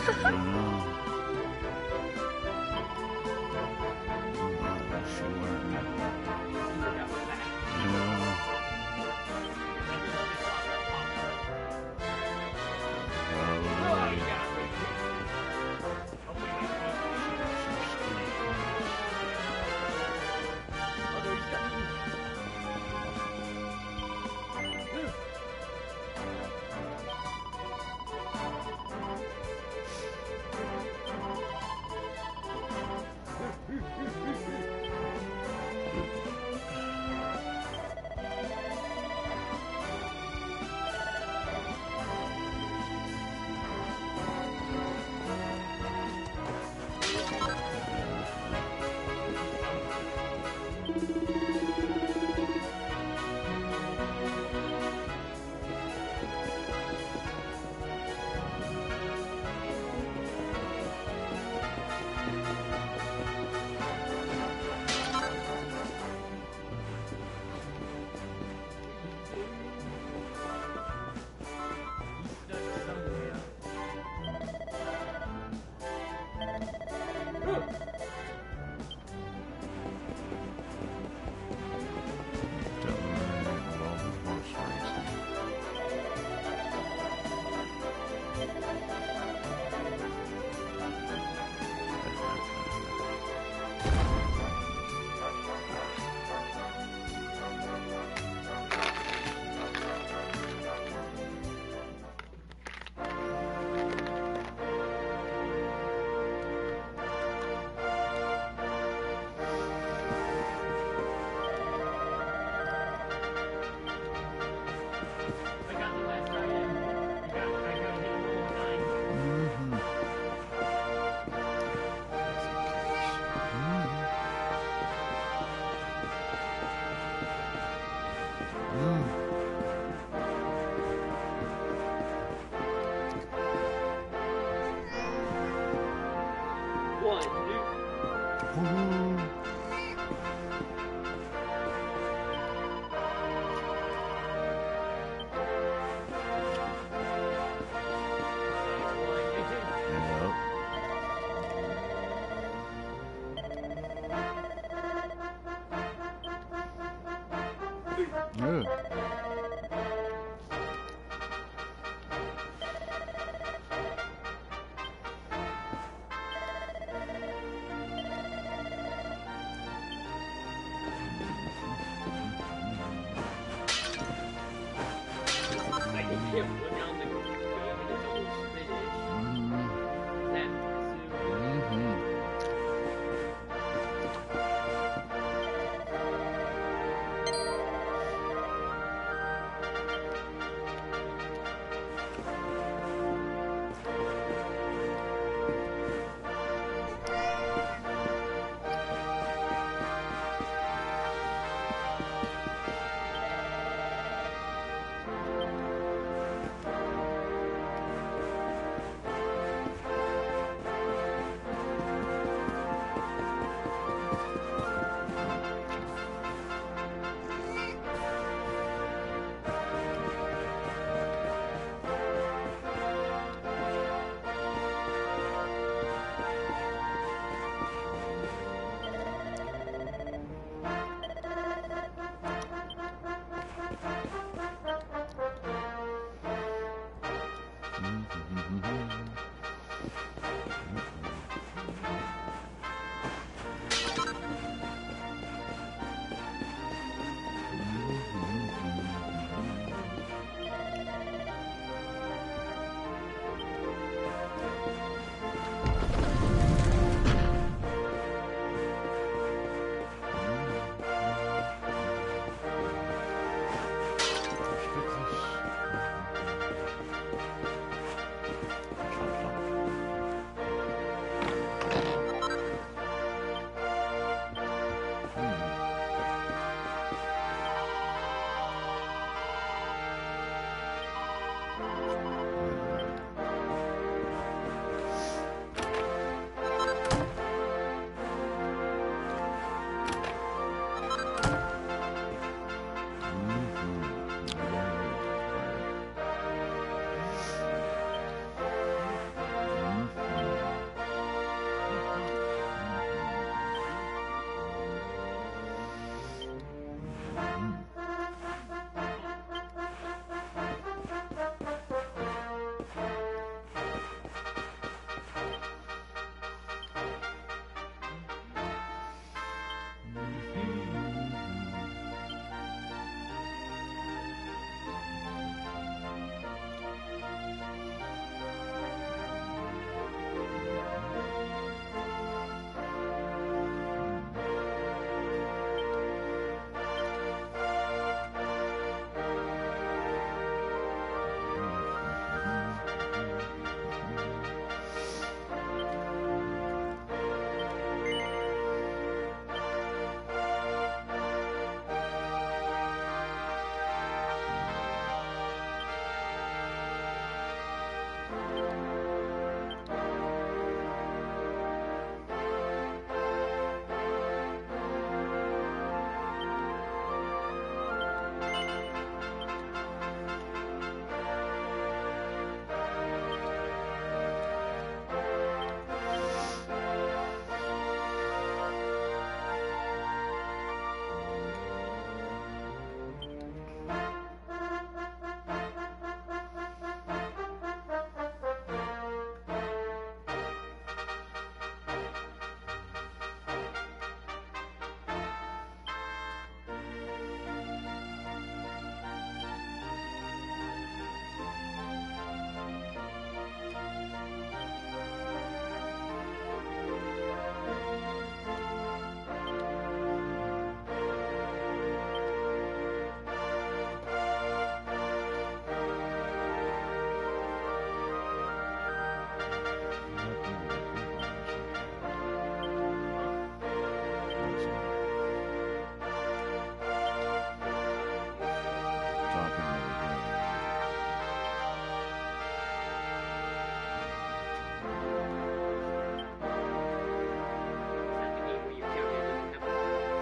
Yeah.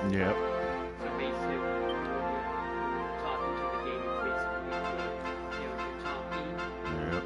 Yep. So basically, when you're talking to the game, it's basically your talking. Yep.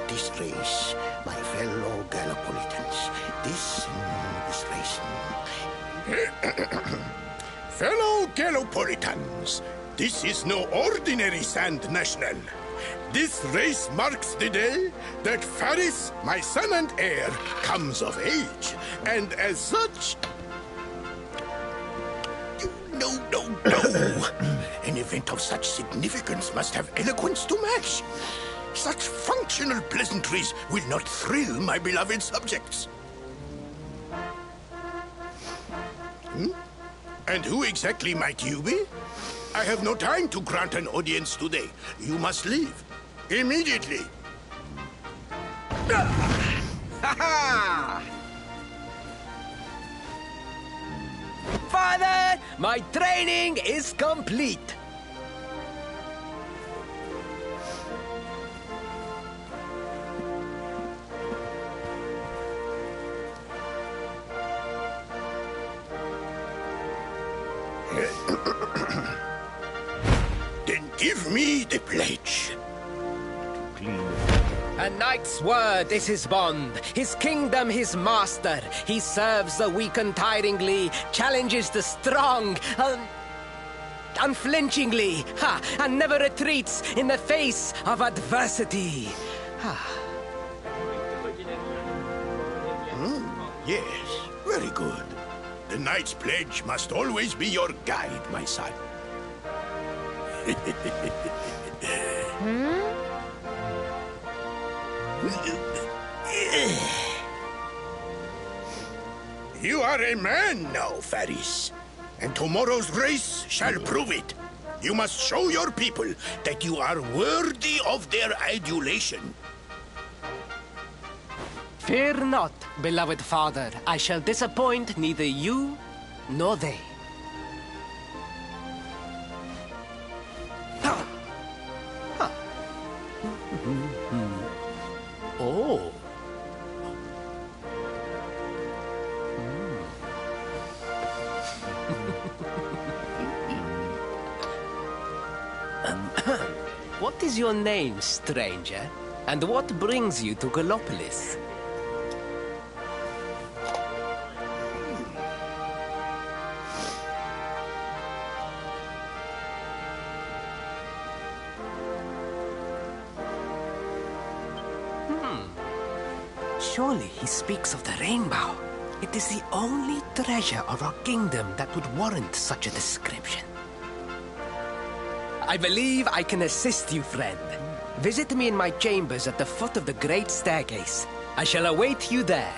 This race, my fellow Gallipolitans, this race. Fellow Gallipolitans, this is no ordinary Sand National. This race marks the day that Faris, my son and heir, comes of age. And as such... No. An event of such significance must have eloquence to match. Such functional pleasantries will not thrill my beloved subjects. And who exactly might you be? I have no time to grant an audience today. You must leave. Immediately. Father, my training is complete. Then give me the pledge. A knight's word is his bond, his kingdom his master. He serves the weak untiringly, challenges the strong unflinchingly, and never retreats in the face of adversity. Yes, very good. The knight's pledge must always be your guide, my son. You are a man now, Faris. And tomorrow's race shall prove it. You must show your people that you are worthy of their adulation. Fear not, beloved father. I shall disappoint neither you nor they. Oh. What is your name, stranger? And what brings you to Gallopolis? Surely he speaks of the rainbow. It is the only treasure of our kingdom that would warrant such a description. I believe I can assist you, friend. Visit me in my chambers at the foot of the great staircase. I shall await you there.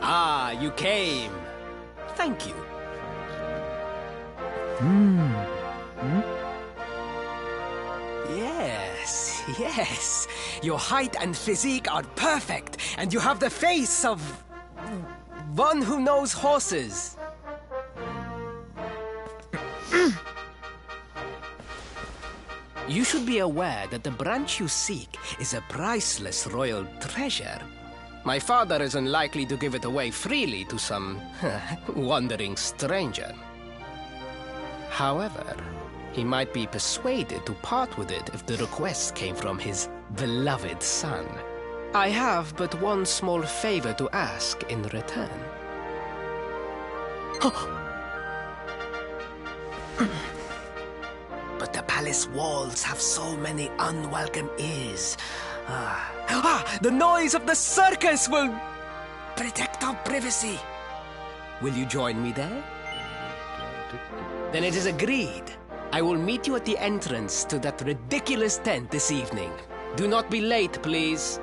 Ah, you came. Thank you. Yes. Your height and physique are perfect, and you have the face of one who knows horses. You should be aware that the branch you seek is a priceless royal treasure. My father is unlikely to give it away freely to some wandering stranger. However, he might be persuaded to part with it if the request came from his beloved son. I have but one small favor to ask in return. But the palace walls have so many unwelcome ears. The noise of the circus will protect our privacy. Will you join me there? Then it is agreed. I will meet you at the entrance to that ridiculous tent this evening. Do not be late, please.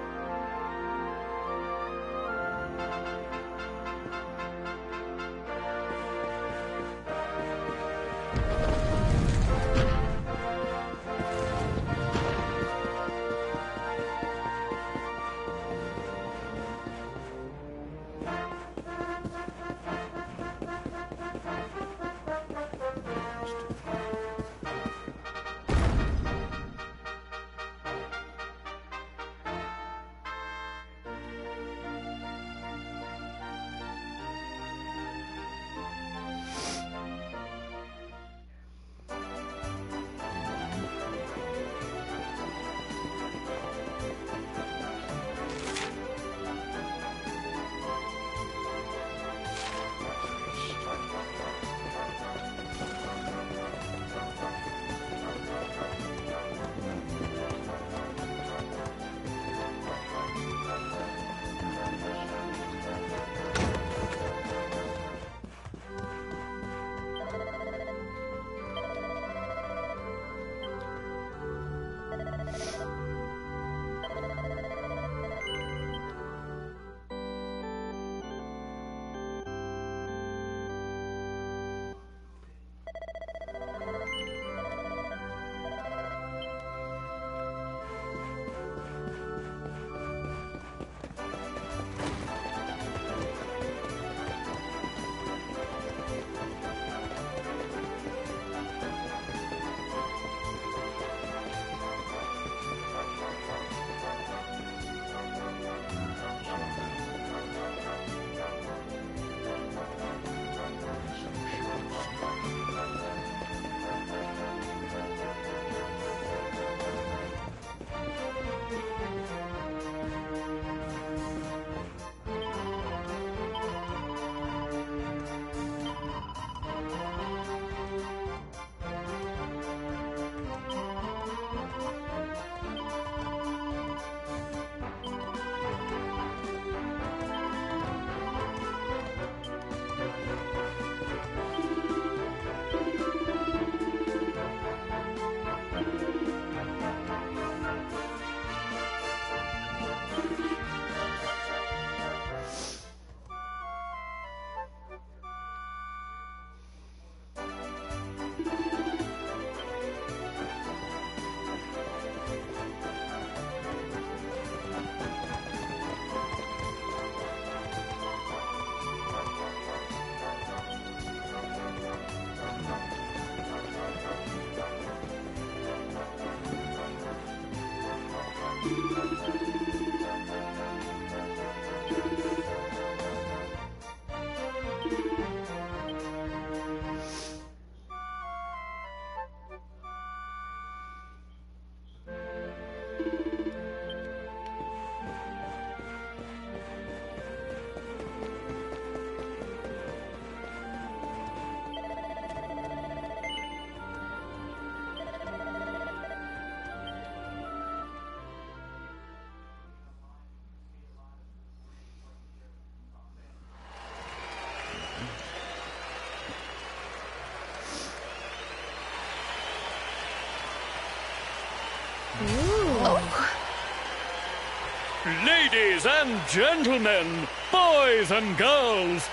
Ladies and gentlemen, boys and girls,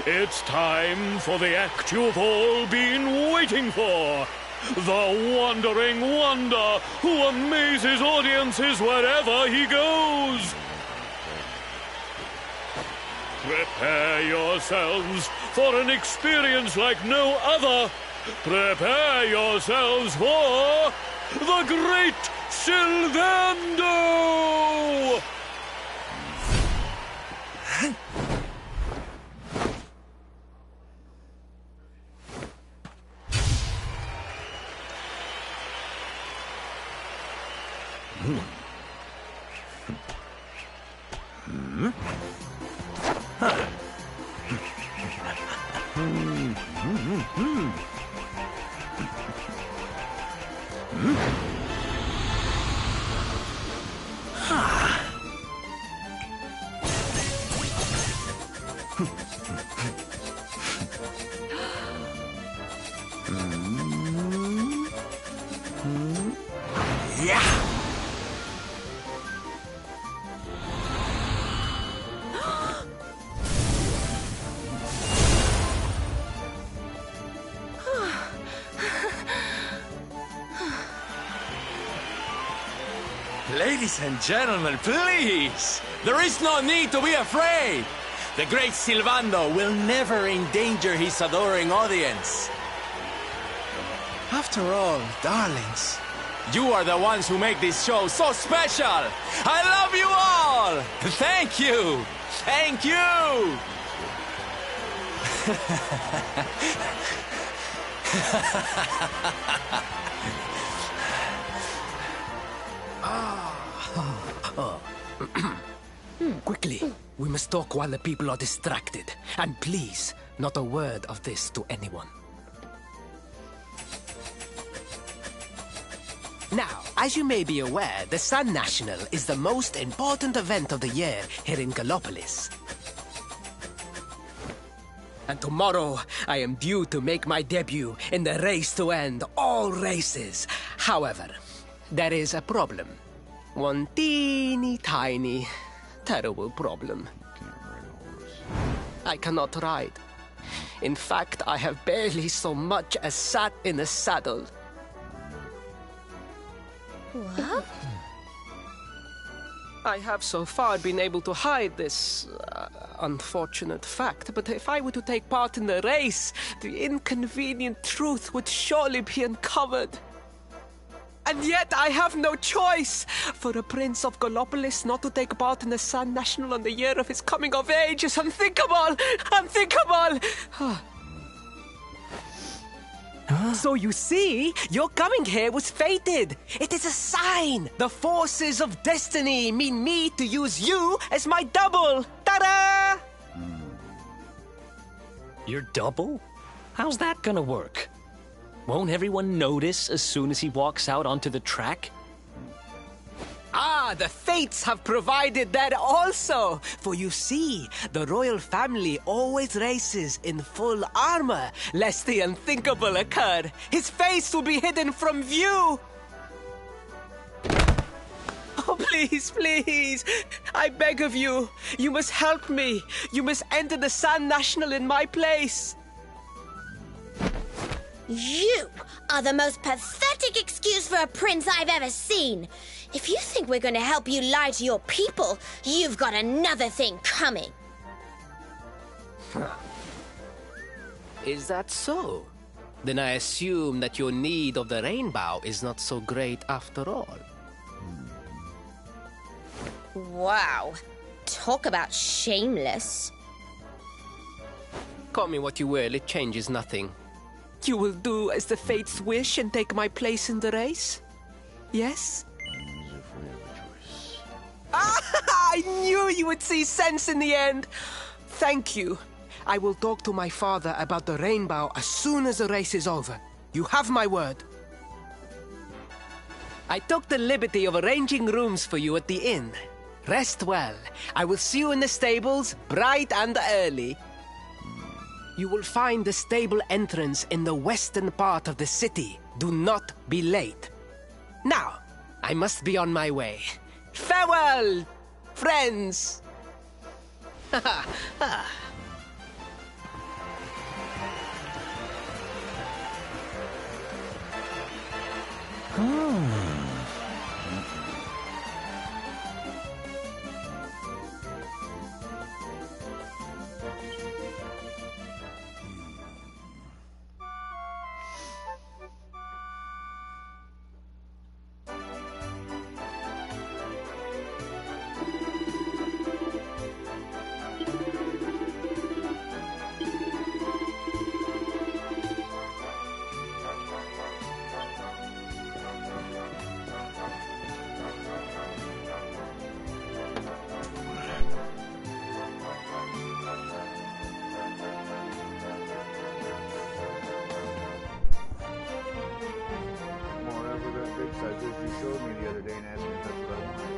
it's time for the act you've all been waiting for. The Wandering Wonder, who amazes audiences wherever he goes. Prepare yourselves for an experience like no other. Prepare yourselves for the Great Sylvando! Ladies and gentlemen, please! There is no need to be afraid! The great Sylvando will never endanger his adoring audience. After all, darlings, you are the ones who make this show so special! I love you all! Thank you! Thank you! Quickly, we must talk while the people are distracted. And please, not a word of this to anyone. Now, as you may be aware, the Sun National is the most important event of the year here in Gallopolis. And tomorrow, I am due to make my debut in the race to end all races. However, there is a problem. One teeny tiny, terrible problem. I cannot ride. In fact, I have barely so much as sat in a saddle. What? I have so far been able to hide this unfortunate fact, but if I were to take part in the race, the inconvenient truth would surely be uncovered. And yet I have no choice. For a prince of Gallopolis not to take part in the Sun National on the year of his coming of age is unthinkable! Unthinkable! So you see, your coming here was fated. It is a sign. The forces of destiny mean me to use you as my double. Ta-da! Your double? How's that gonna work? Won't everyone notice as soon as he walks out onto the track? Ah, the fates have provided that also. For you see, the royal family always races in full armor, lest the unthinkable occur. His face will be hidden from view. Oh, please, please. I beg of you. You must help me. You must enter the Sun National in my place. You are the most pathetic excuse for a prince I've ever seen. If you think we're going to help you lie to your people, you've got another thing coming. Is that so? Then I assume that your need of the rainbow is not so great after all. Wow. Talk about shameless. Call me what you will, it changes nothing. You will do as the fates wish and take my place in the race? Yes? I knew you would see sense in the end. Thank you. I will talk to my father about the rainbow as soon as the race is over. You have my word. I took the liberty of arranging rooms for you at the inn. Rest well. I will see you in the stables, bright and early. You will find the stable entrance in the western part of the city. Do not be late. Now, I must be on my way. Farewell, friends! You showed me the other day and asked me if that's what I wanted.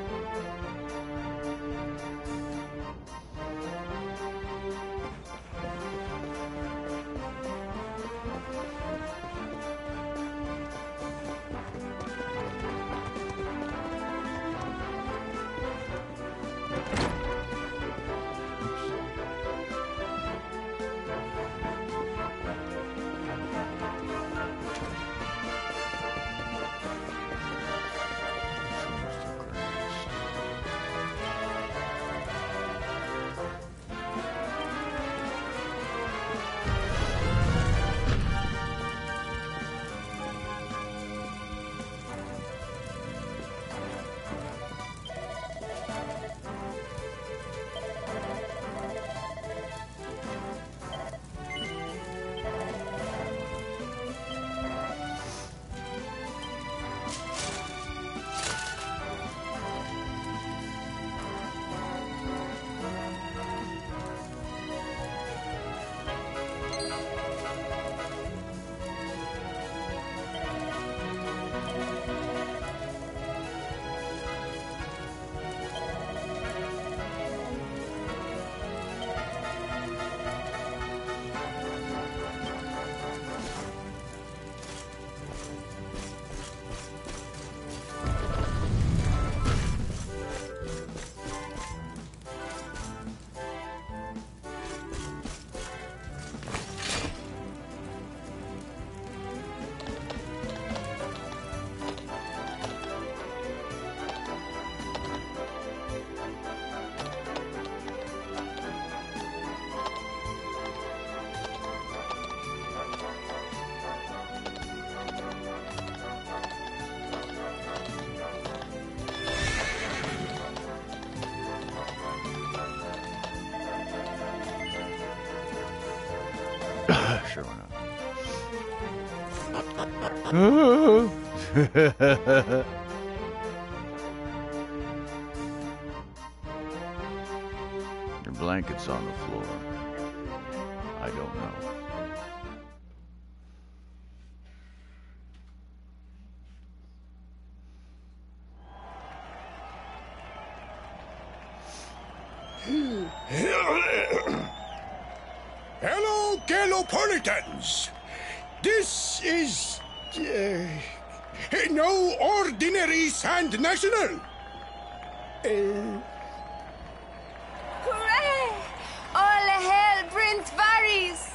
Sure, why not? Your blanket's on the floor. I don't know. Hello, Galopolitans. This is no ordinary Sand National. Hooray! All hail Prince Varys!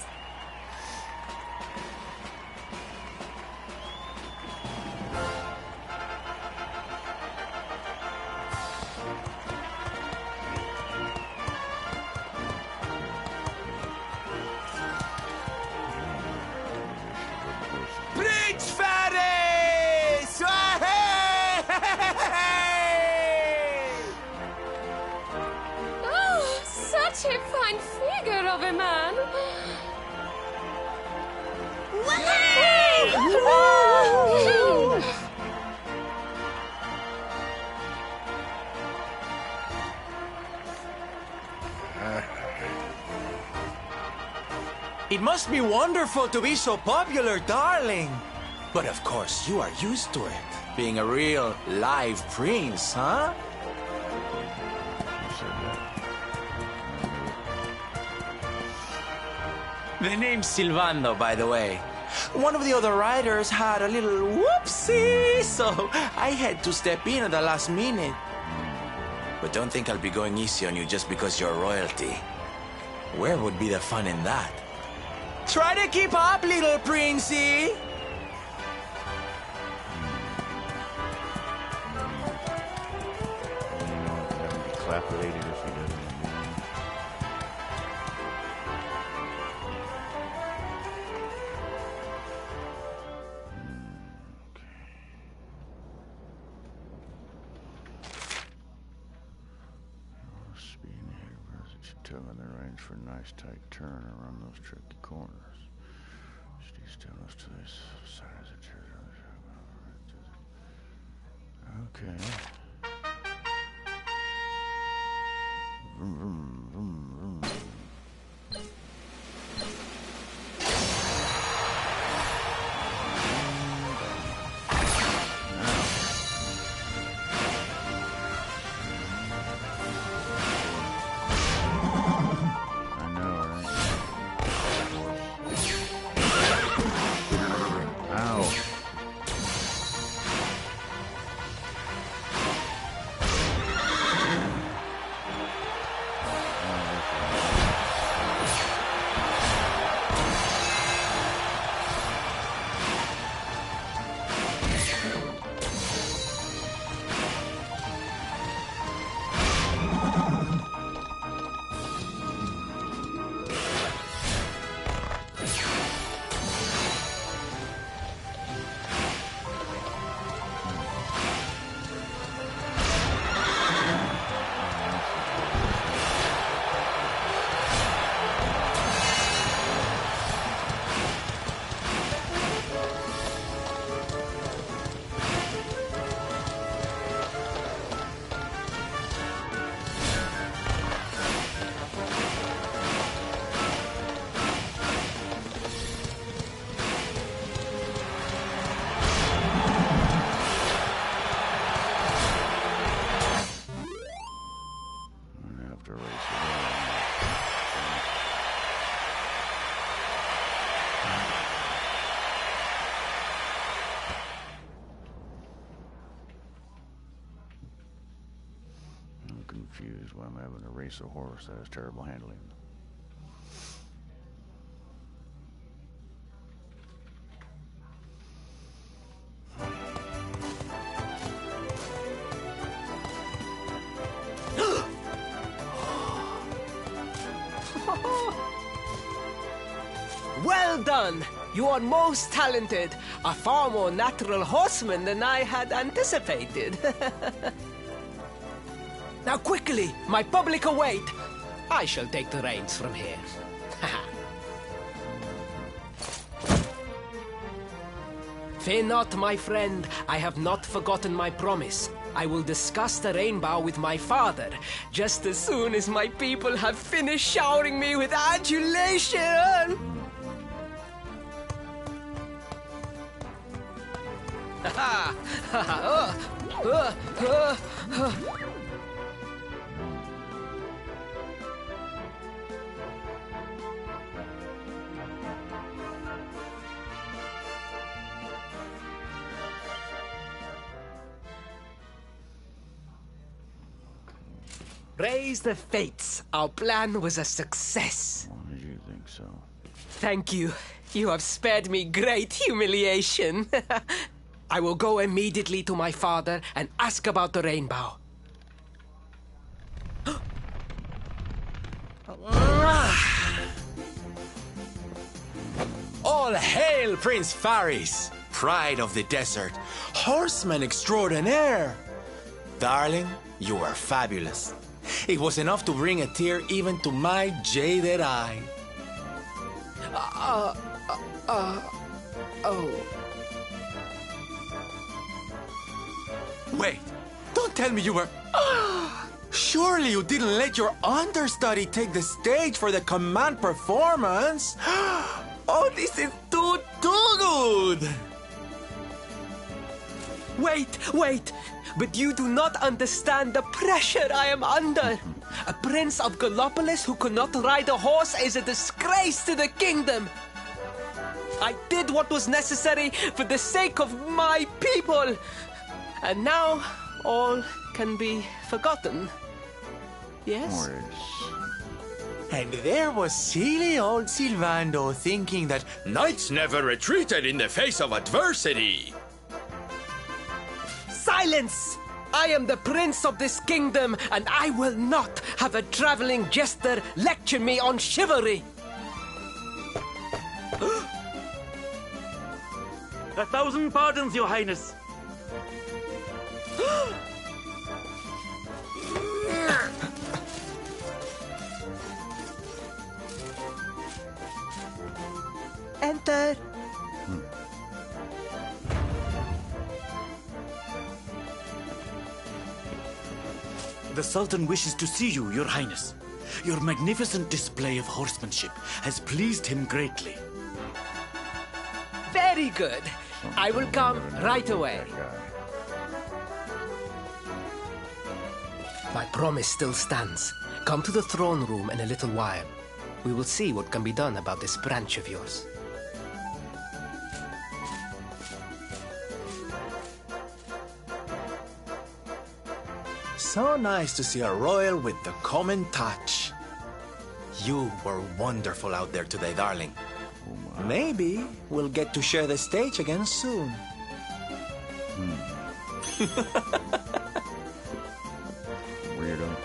Prince Varys! It must be wonderful to be so popular, darling. But of course, you are used to it. Being a real live prince, huh? The name's Silvando, by the way. One of the other riders had a little whoopsie, so I had to step in at the last minute. But don't think I'll be going easy on you just because you're royalty. Where would be the fun in that? Try to keep up, little princey! Clap the lady if he doesn't. Speeding ahead of us, it should tug on the reins for a nice tight turn around those tricky corners. Stay still us to this side as it turns. Okay. Vroom, vroom, vroom, vroom. I know, right? Ow. Confused when I'm having to race a horse that has terrible handling. Well done! You are most talented. A far more natural horseman than I had anticipated. Now quickly, my public await. I shall take the reins from here. Fear not, my friend. I have not forgotten my promise. I will discuss the rainbow with my father, just as soon as my people have finished showering me with adulation. Raise the fates. Our plan was a success. Why did you think so? Thank you. You have spared me great humiliation. I will go immediately to my father and ask about the rainbow. All hail Prince Faris, pride of the desert, horseman extraordinaire. Darling, you are fabulous. It was enough to bring a tear even to my jaded eye. Wait, don't tell me you were... Surely you didn't let your understudy take the stage for the command performance? Oh, this is too good! Wait! But you do not understand the pressure I am under. A prince of Gallopolis who cannot ride a horse is a disgrace to the kingdom. I did what was necessary for the sake of my people. And now all can be forgotten. Yes? And there was silly old Silvando thinking that Knights never retreated in the face of adversity. Silence! I am the prince of this kingdom, and I will not have a traveling jester lecture me on chivalry. 1,000 pardons, Your Highness. Enter. The Sultan wishes to see you, Your Highness. Your magnificent display of horsemanship has pleased him greatly. Very good. I will come right away. My promise still stands. Come to the throne room in a little while. We will see what can be done about this branch of yours. so nice to see a royal with the common touch. You were wonderful out there today, darling. Maybe we'll get to share the stage again soon. Weirdo.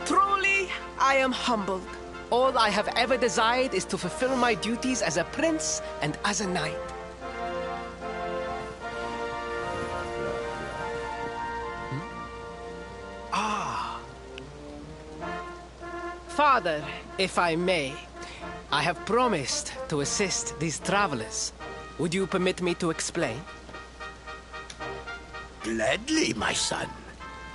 Truly, I am humbled. All I have ever desired is to fulfill my duties as a prince and as a knight. Father, if I may, I have promised to assist these travelers. Would you permit me to explain? Gladly, my son.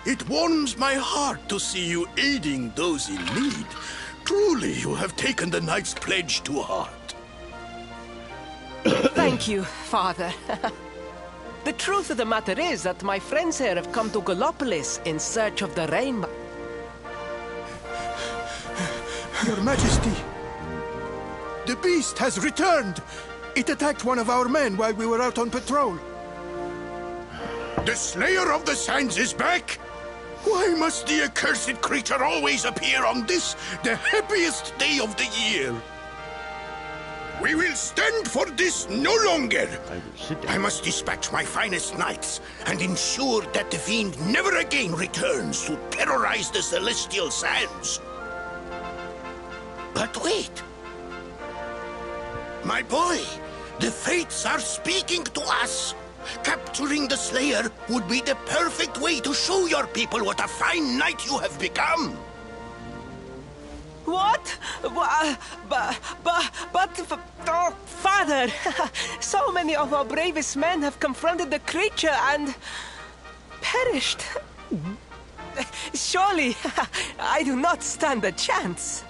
It warms my heart to see you aiding those in need. Truly, you have taken the knight's pledge to heart. Thank you, Father. The truth of the matter is that my friends here have come to Gallopolis in search of the rainbow. Your Majesty, the beast has returned. It attacked one of our men while we were out on patrol. The Slayer of the Sands is back? Why must the accursed creature always appear on this, the happiest day of the year? We will stand for this no longer. I will sit down. I must dispatch my finest knights and ensure that the fiend never again returns to terrorize the celestial sands. But wait. My boy, the fates are speaking to us. Capturing the Slayer would be the perfect way to show your people what a fine knight you have become. What? Oh, Father! So many of our bravest men have confronted the creature and perished. Surely, I do not stand a chance.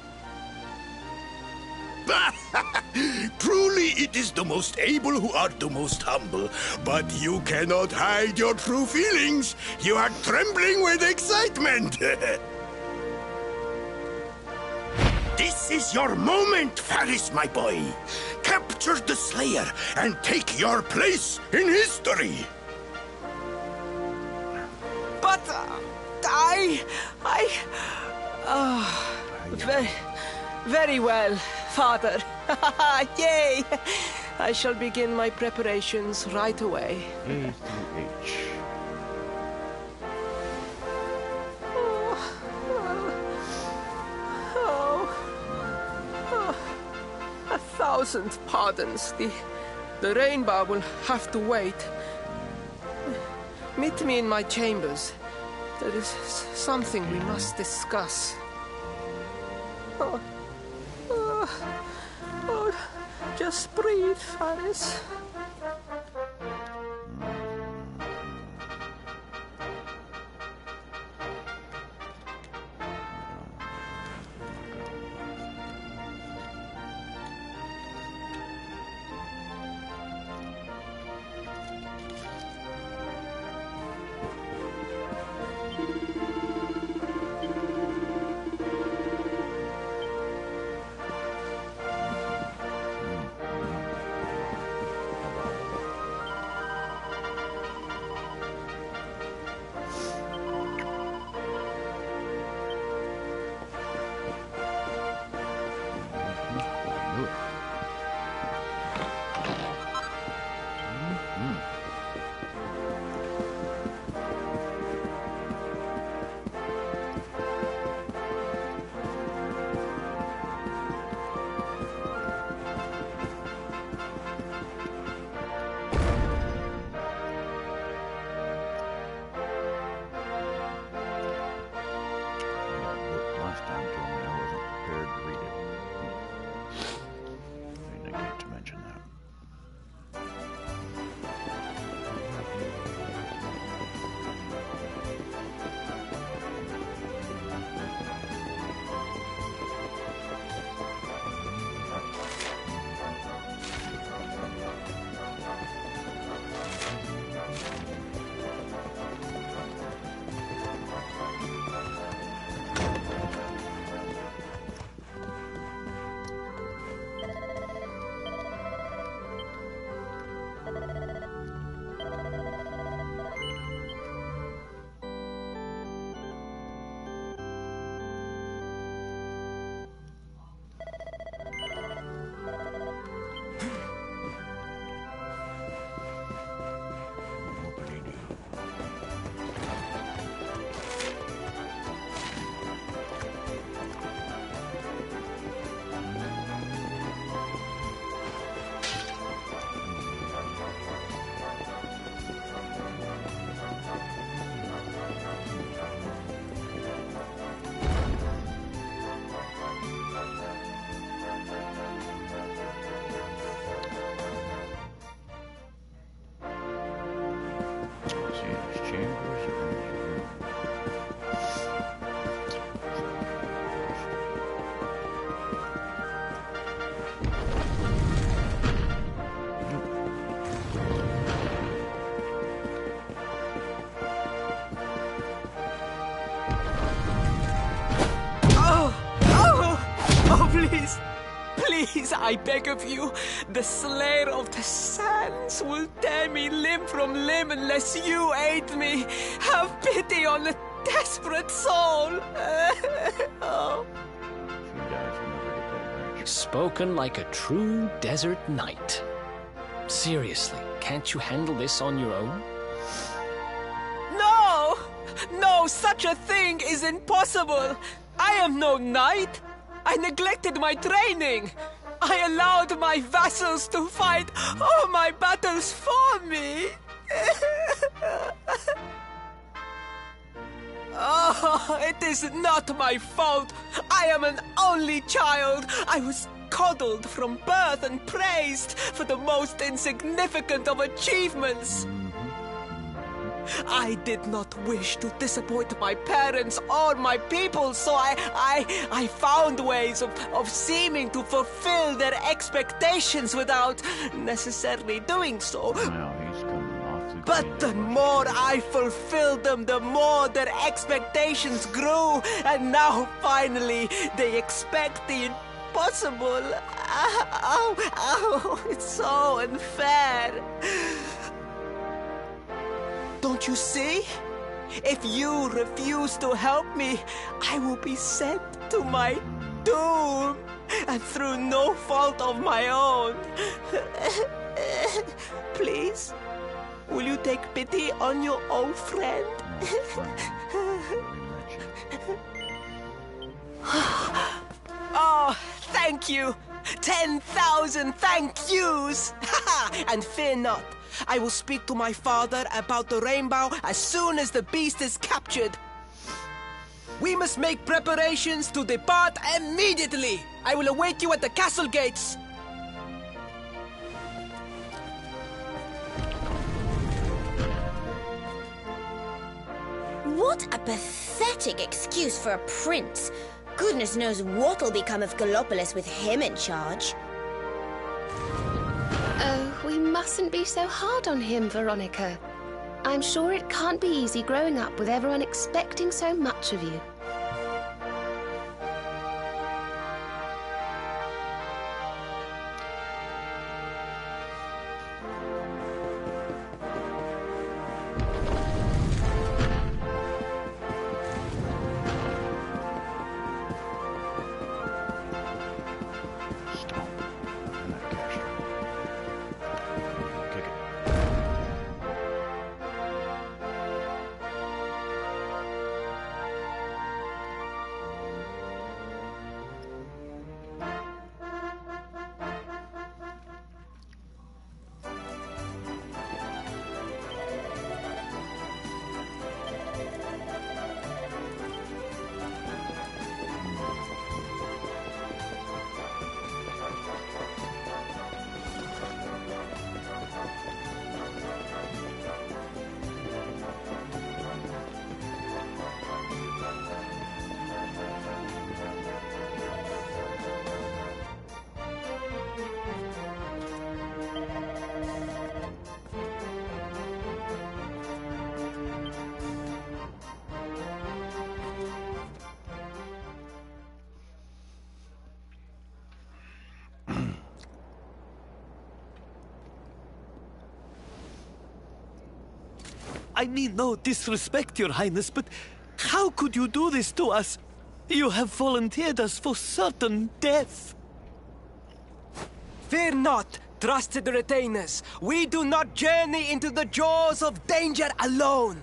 Truly, it is the most able who are the most humble. But you cannot hide your true feelings. You are trembling with excitement. This is your moment, Faris, my boy. Capture the Slayer and take your place in history. But very well, Father. Yay! I shall begin my preparations right away. A through H. A thousand pardons. The rainbow will have to wait. Meet me in my chambers. There is something we must discuss. Just breathe, Faris. Last time told me I wasn't prepared to read it. I negate to mention that. Please, I beg of you, the Slayer of the Sands will tear me limb from limb unless you aid me. Have pity on a desperate soul. Oh. If he dies, we'll never get that branch Spoken like a true desert knight. Seriously, can't you handle this on your own? No! No, such a thing is impossible! I am no knight! I neglected my training! I allowed my vassals to fight all my battles for me! Oh, it is not my fault! I am an only child! I was coddled from birth and praised for the most insignificant of achievements! I did not wish to disappoint my parents or my people, so I found ways of seeming to fulfill their expectations without necessarily doing so. Now he's coming off the But the more I fulfilled them, the more their expectations grew, and now finally they expect the impossible. Ow, it's so unfair. Don't you see? If you refuse to help me, I will be sent to my doom, and through no fault of my own. Please, will you take pity on your old friend? Oh, thank you! 10,000 thank yous! And fear not. I will speak to my father about the rainbow as soon as the beast is captured. We must make preparations to depart immediately. I will await you at the castle gates. What a pathetic excuse for a prince. Goodness knows what'll become of Gallopolis with him in charge. Oh, we mustn't be so hard on him, Veronica. I'm sure it can't be easy growing up with everyone expecting so much of you. I mean no disrespect, Your Highness, but how could you do this to us? You have volunteered us for certain death. Fear not, trusted retainers. We do not journey into the jaws of danger alone.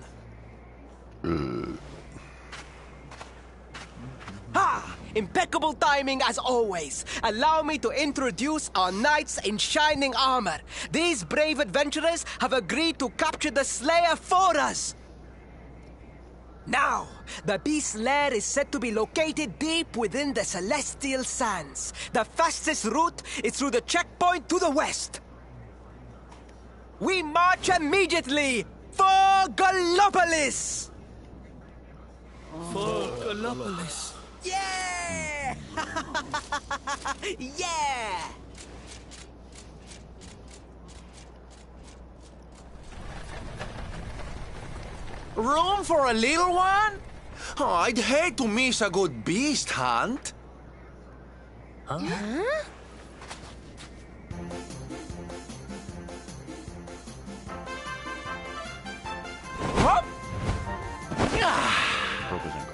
Ha! Impeccable timing as always. Allow me to introduce our knights in shining armor. These brave adventurers have agreed to capture the Slayer for us. Now, the beast's lair is said to be located deep within the Celestial Sands. The fastest route is through the checkpoint to the west. We march immediately for Gallopolis! For Gallopolis. Yeah! Yeah! Room for a little one? Oh, I'd hate to miss a good beast hunt. Huh? Hop! Broke his ankle.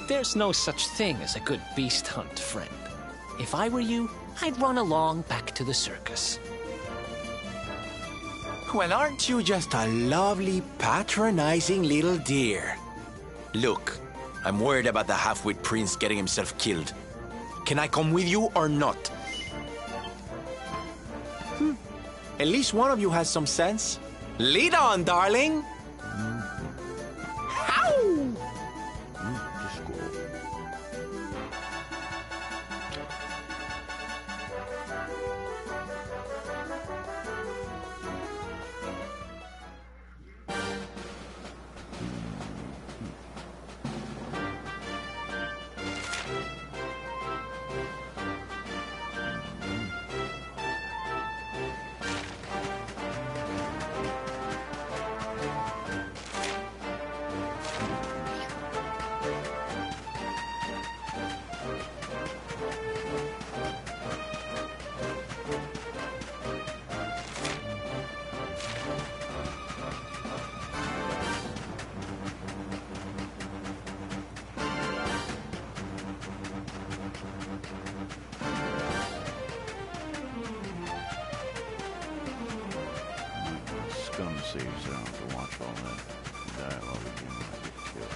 There's no such thing as a good beast hunt, friend. If I were you, I'd run along back to the circus. Well, aren't you just a lovely, patronizing little dear? Look, I'm worried about the half-wit prince getting himself killed. Can I come with you or not? At least one of you has some sense. Lead on, darling! How? Just go. Scum saves I don't have to watch all that dialogue again when I get killed.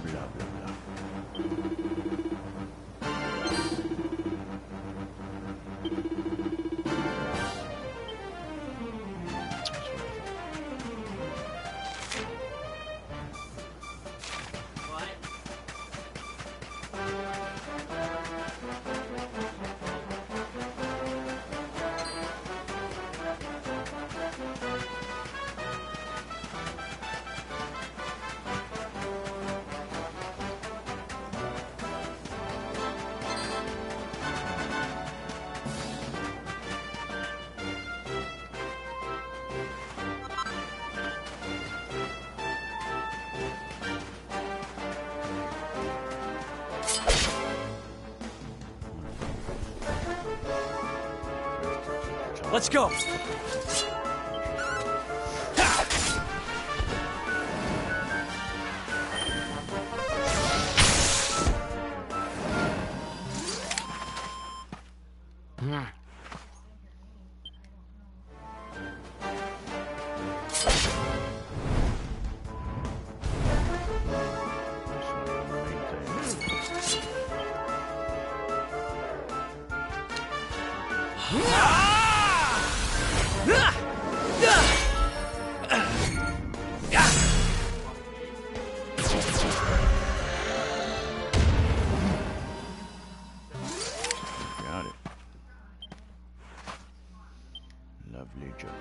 Blah, blah, blah. Let's go. Got it. Lovely jubbly.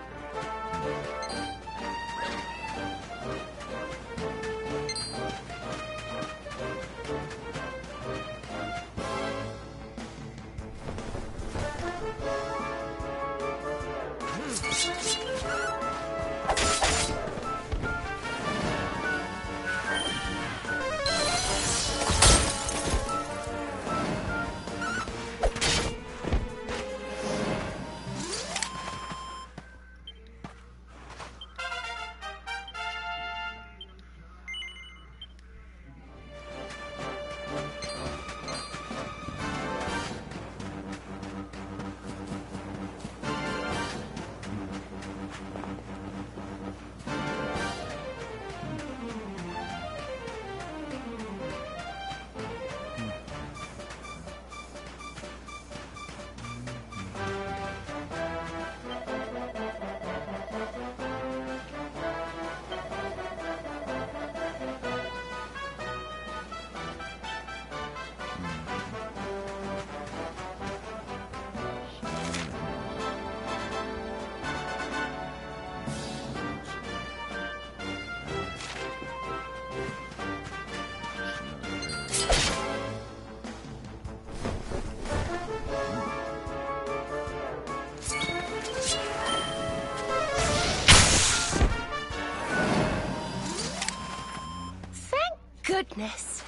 goodness.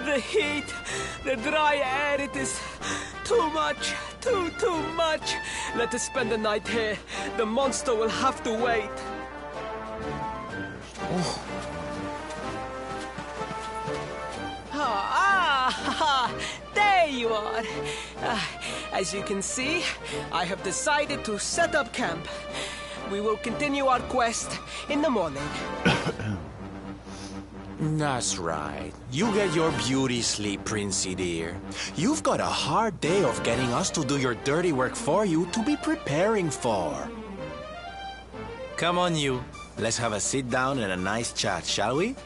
The heat, the dry air, it is too much, too much. Let us spend the night here. The monster will have to wait. There you are. As you can see, I have decided to set up camp. We will continue our quest in the morning. That's right. You get your beauty sleep, Princey dear. You've got a hard day of getting us to do your dirty work for you to be preparing for. Come on, you. Let's have a sit down and a nice chat, shall we?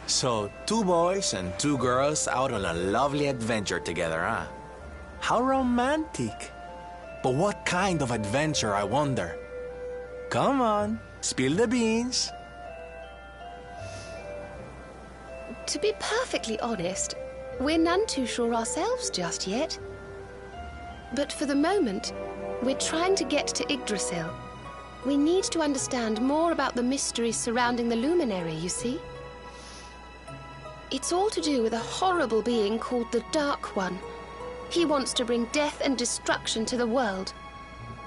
So, 2 boys and 2 girls out on a lovely adventure together, huh? How romantic. But what kind of adventure, I wonder? Come on, spill the beans. To be perfectly honest, we're none too sure ourselves just yet. But for the moment, we're trying to get to Yggdrasil. We need to understand more about the mysteries surrounding the luminary, you see? It's all to do with a horrible being called the Dark One. He wants to bring death and destruction to the world.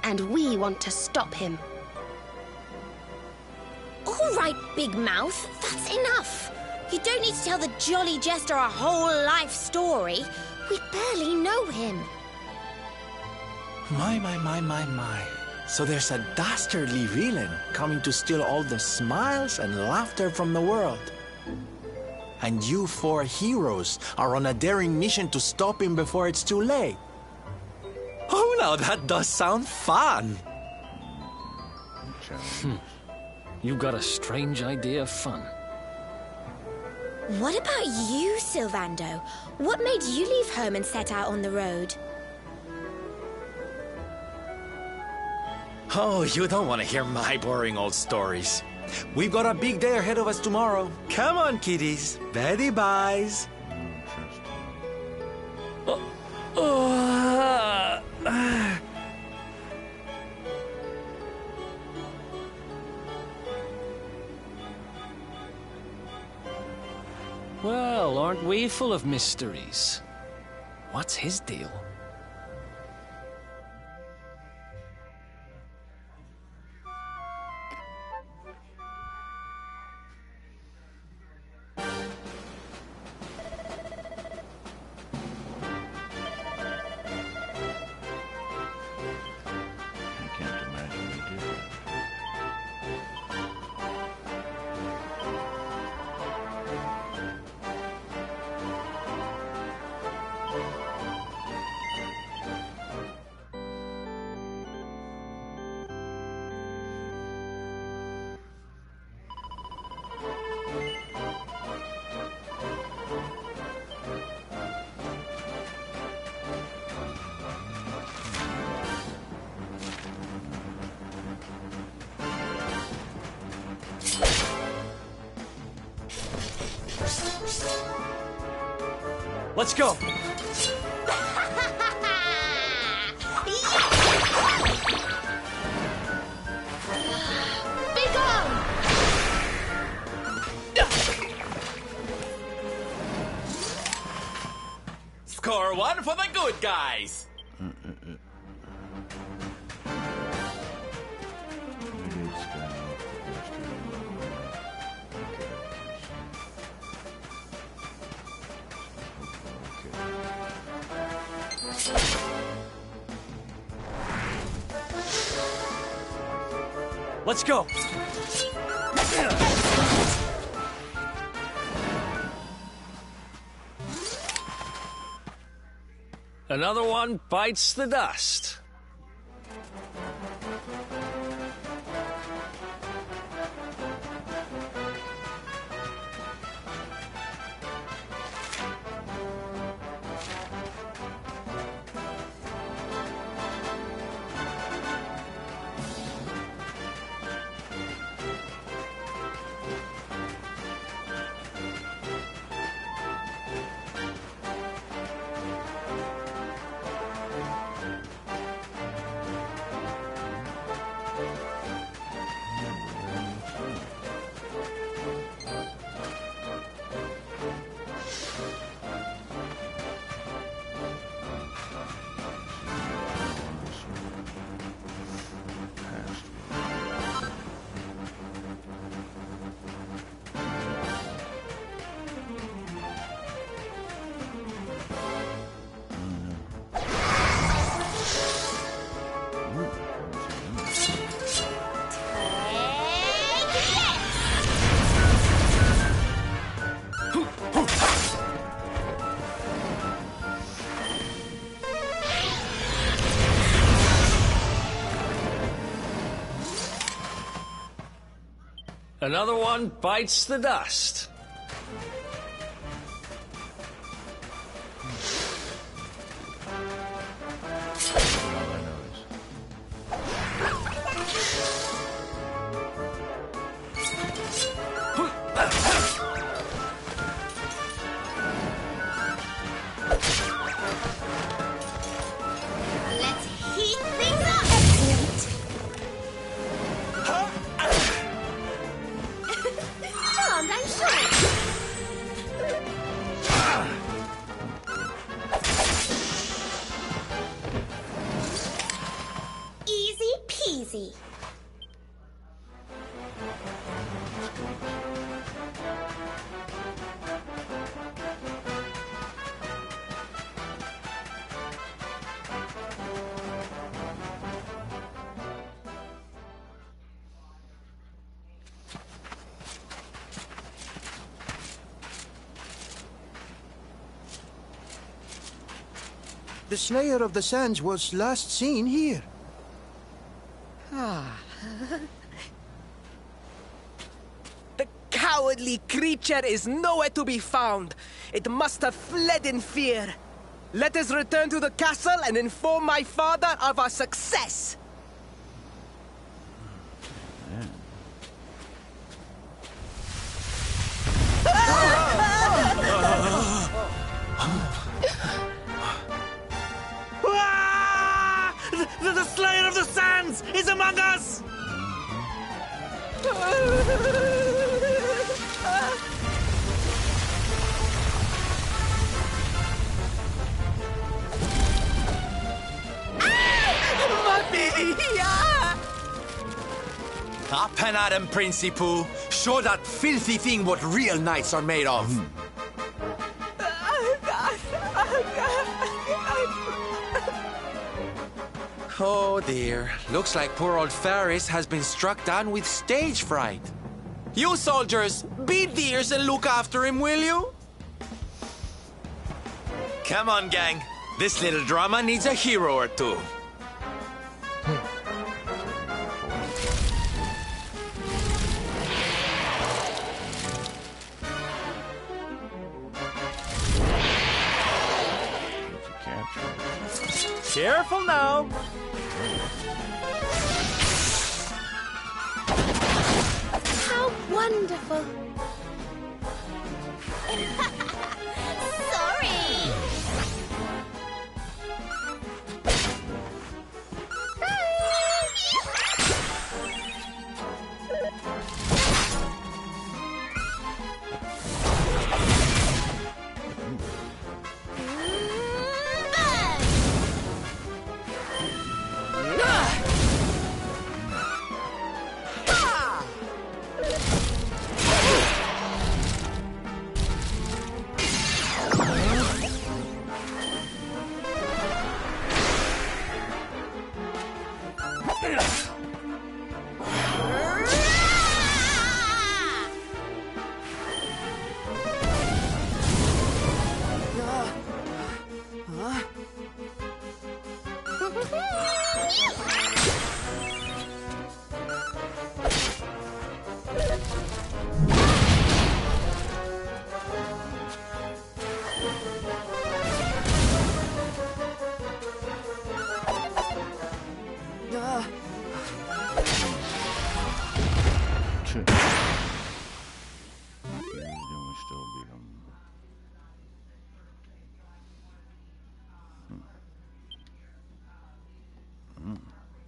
And we want to stop him. All right, Big Mouth, that's enough. You don't need to tell the Jolly Jester a whole life story. We barely know him. My. So there's a dastardly villain coming to steal all the smiles and laughter from the world. And you 4 heroes are on a daring mission to stop him before it's too late. Oh, now that does sound fun. You've got a strange idea of fun. What about you, Sylvando? What made you leave home and set out on the road? Oh, you don't want to hear my boring old stories. We've got a big day ahead of us tomorrow. Come on, kiddies. Betty buys. Well, aren't we full of mysteries? What's his deal? Let's go. Be gone! Score one for the good guys. We did stand up for Let's go. Another one bites the dust. Another one bites the dust. Let's heat things up! Excellent. Charmed, I'm sure. Easy peasy. The Slayer of the Sands was last seen here. The cowardly creature is nowhere to be found. It must have fled in fear. Let us return to the castle and inform my father of our success. The Slayer of the Sands is among us! Up and at him, Principal. Show that filthy thing what real knights are made of. Oh dear. Looks like poor old Ferris has been struck down with stage fright. You soldiers, beat the ears and look after him, will you? Come on, gang. This little drama needs a hero or two. Careful now. How wonderful. Sorry. Shit. Then we still beat them.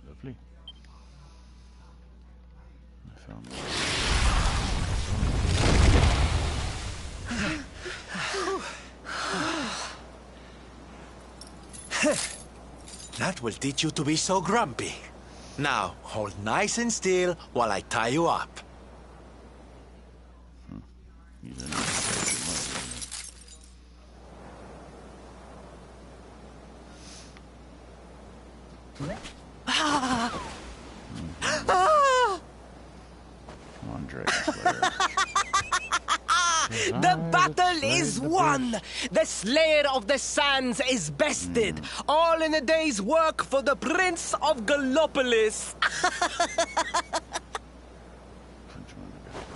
Lovely. I found That will teach you to be so grumpy. Now, hold nice and still while I tie you up. You didn't have to take too much, Come on, Dragon Slayer. The battle is won! The Slayer of the Sands is bested! All in a day's work for the Prince of Gallopolis!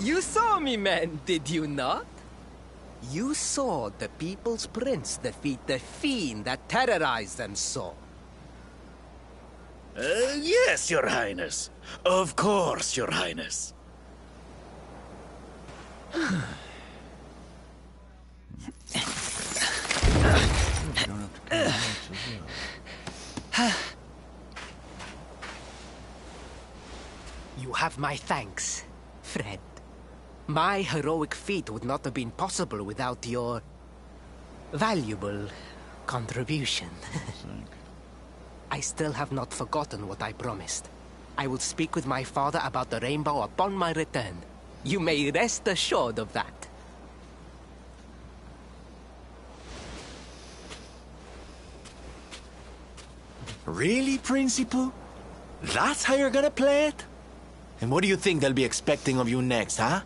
You saw me, man, did you not? You saw the People's Prince defeat the fiend that terrorized them so. Yes, Your Highness. Of course, Your Highness. You have my thanks, friend. My heroic feat would not have been possible without your valuable contribution. I still have not forgotten what I promised. I will speak with my father about the rainbow upon my return. You may rest assured of that. Really, Principal? That's how you're gonna play it? And what do you think they'll be expecting of you next, huh?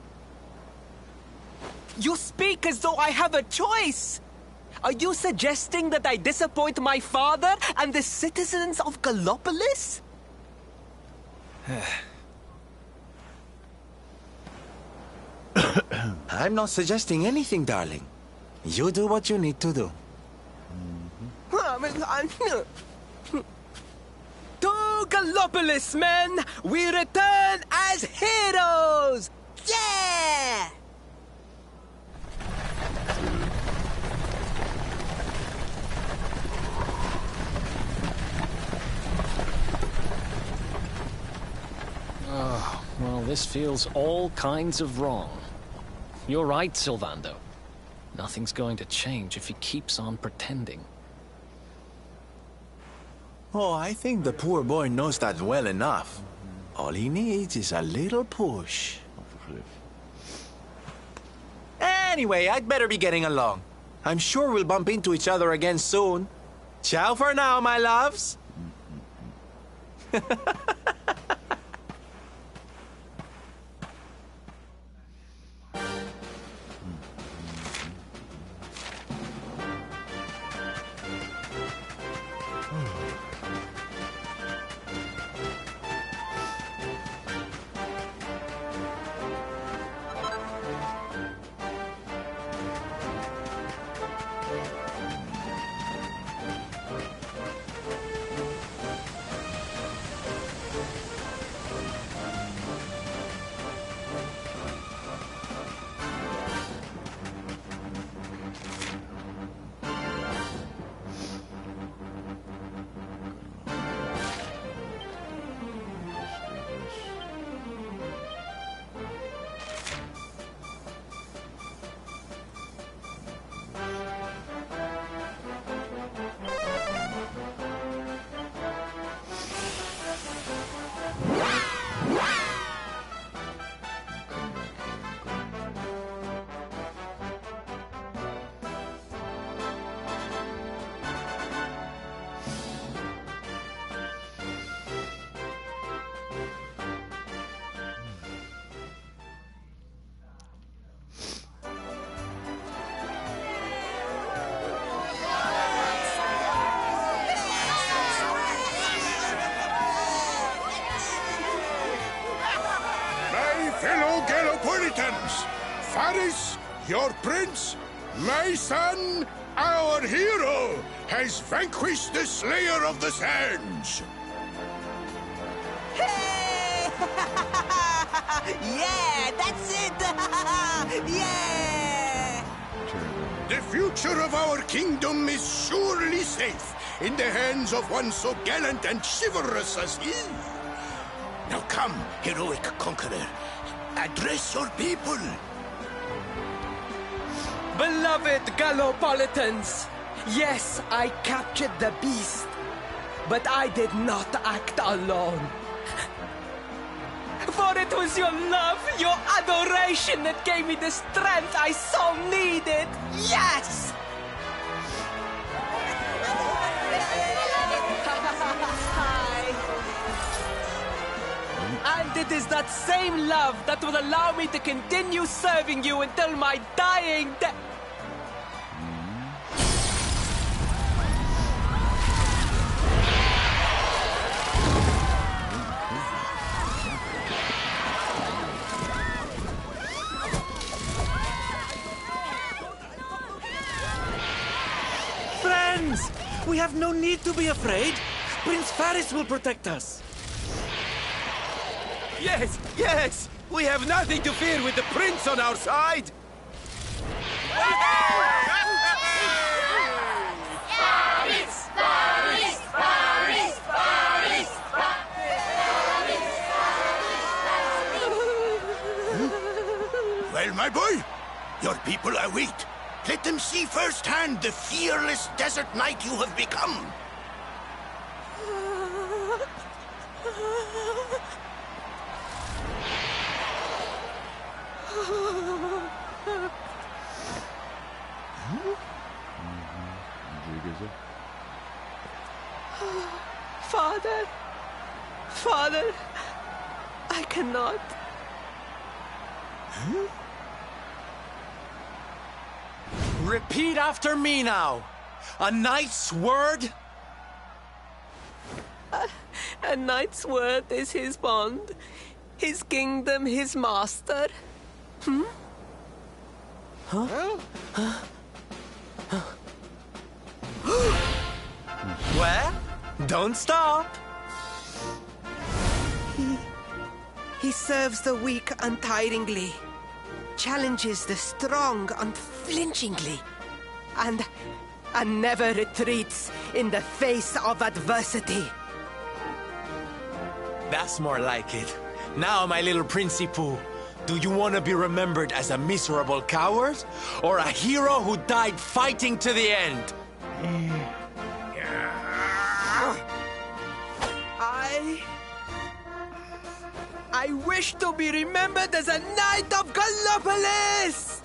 You speak as though I have a choice! Are you suggesting that I disappoint my father and the citizens of Gallopolis? I'm not suggesting anything, darling. You do what you need to do. To Gallopolis, men! We return as heroes! Yeah! Oh, well, this feels all kinds of wrong. You're right, Sylvando. Nothing's going to change if he keeps on pretending. Oh, I think the poor boy knows that well enough. All he needs is a little push. Anyway, I'd better be getting along. I'm sure we'll bump into each other again soon. Ciao for now, my loves. fellow Gallopolitans, Faris, your prince, my son, our hero, has vanquished the Slayer of the Sands. Hey! Yeah, that's it! Yeah! The future of our kingdom is surely safe in the hands of one so gallant and chivalrous as he. Now come, heroic conqueror, address your people. Beloved Gallopolitans, yes, I captured the beast, but I did not act alone. For it was your love, your adoration that gave me the strength I so needed. Yes! And it is that same love that will allow me to continue serving you until my dying day. Friends! We have no need to be afraid. Prince Faris will protect us. Yes, yes! We have nothing to fear with the prince on our side! Well, my boy, your people await. Let them see firsthand the fearless desert knight you have become. Father, Father, I cannot. Repeat after me now. A knight's word? A knight's word is his bond, his kingdom, his master. Well, don't stop. He serves the weak untiringly, challenges the strong unflinchingly, and never retreats in the face of adversity. That's more like it. Now, my little Princey Pooh, do you want to be remembered as a miserable coward or a hero who died fighting to the end? I wish to be remembered as a knight of Gallopolis!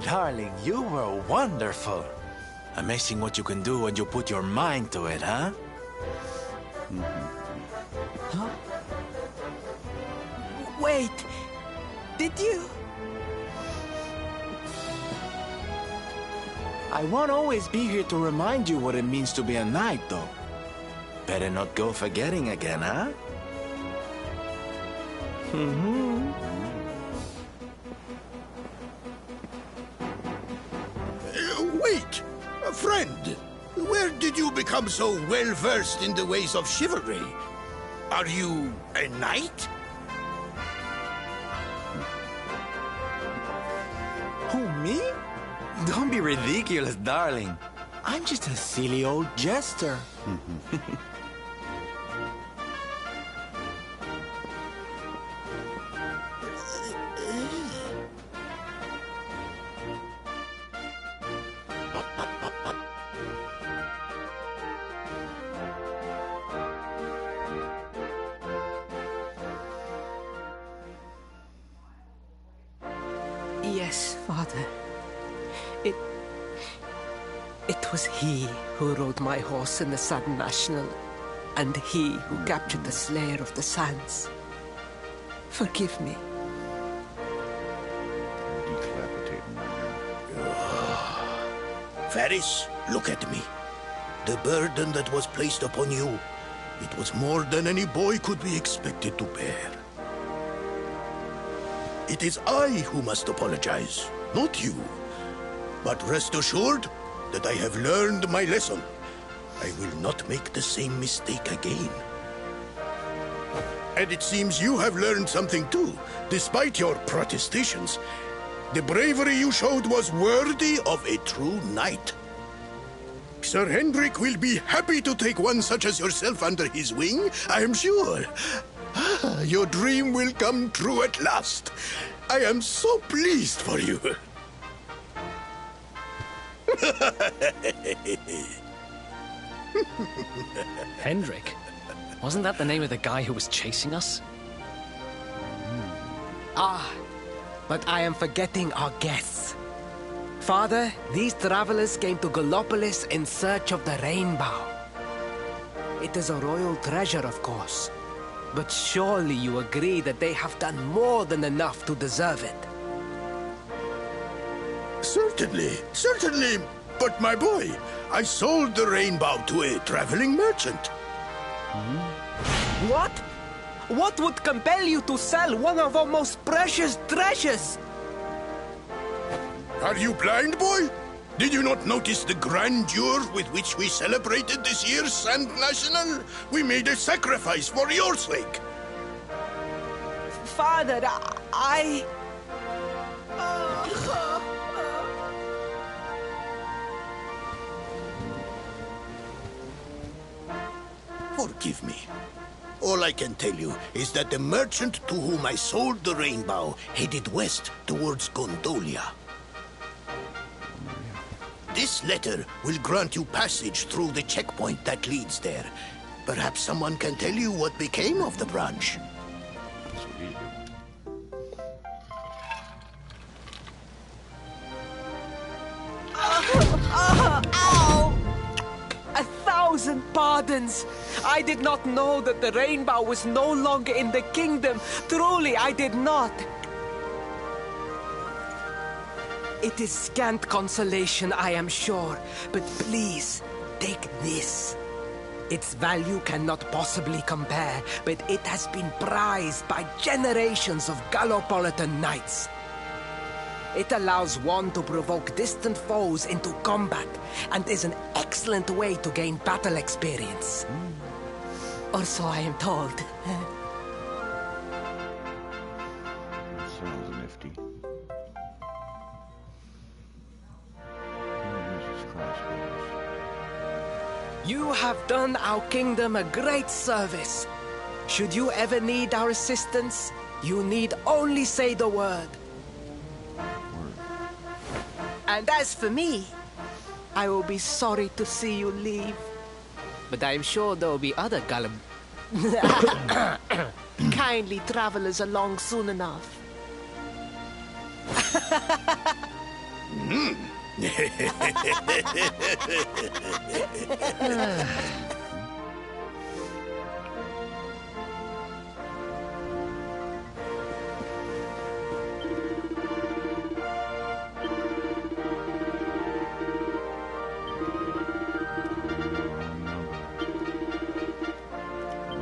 Darling, you were wonderful. Amazing what you can do when you put your mind to it, huh? Huh? Wait, did you? I won't always be here to remind you what it means to be a knight, though. Better not go forgetting again, huh? Wait! Friend, where did you become so well-versed in the ways of chivalry? Are you a knight? Who, me? Don't be ridiculous, darling. I'm just a silly old jester. Yes, Father. It was he who rode my horse in the Sun National, and he who captured the Slayer of the Sands. Forgive me. Decapitating right now. Ferris, look at me. The burden that was placed upon you, it was more than any boy could be expected to bear. It is I who must apologize, not you. But rest assured that I have learned my lesson. I will not make the same mistake again. And it seems you have learned something too, despite your protestations. The bravery you showed was worthy of a true knight. Sir Hendrik will be happy to take one such as yourself under his wing, I am sure. Your dream will come true at last. I am so pleased for you. Hendrik? Wasn't that the name of the guy who was chasing us? Ah, but I am forgetting our guests. Father, these travelers came to Gallopolis in search of the rainbow. It is a royal treasure, of course. But surely you agree that they have done more than enough to deserve it. Certainly. But my boy, I sold the rainbow to a traveling merchant. What? What would compel you to sell one of our most precious treasures? Are you blind, boy? Did you not notice the grandeur with which we celebrated this year's Sand National? We made a sacrifice for your sake. Father, I... Forgive me. All I can tell you is that the merchant to whom I sold the rainbow headed west towards Gondolia. This letter will grant you passage through the checkpoint that leads there. Perhaps someone can tell you what became of the branch. That's what he's doing. Ow! 1,000 pardons! I did not know that the rainbow was no longer in the kingdom. Truly, I did not. It is scant consolation, I am sure. But please, take this. Its value cannot possibly compare, but it has been prized by generations of Gallopolitan knights. It allows one to provoke distant foes into combat, and is an excellent way to gain battle experience. Or so I am told. That sounds nifty. Who uses crossbows? You have done our kingdom a great service. Should you ever need our assistance, you need only say the word. And as for me, I will be sorry to see you leave. But I am sure there will be other kindly travelers along soon enough.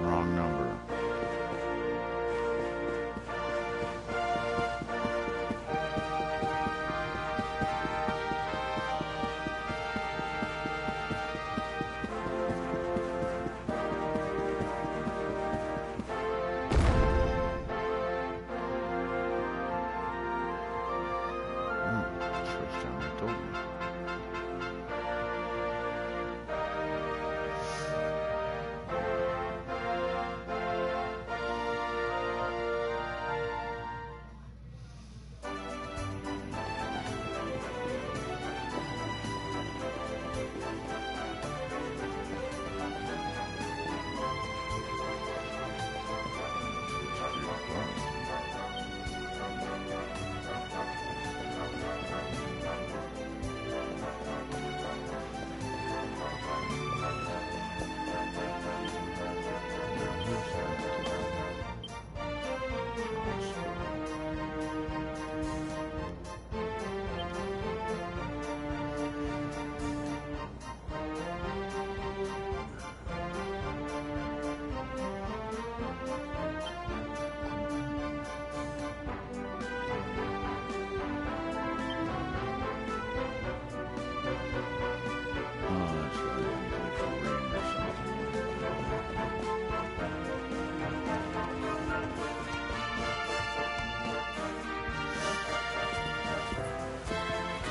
Wrong number.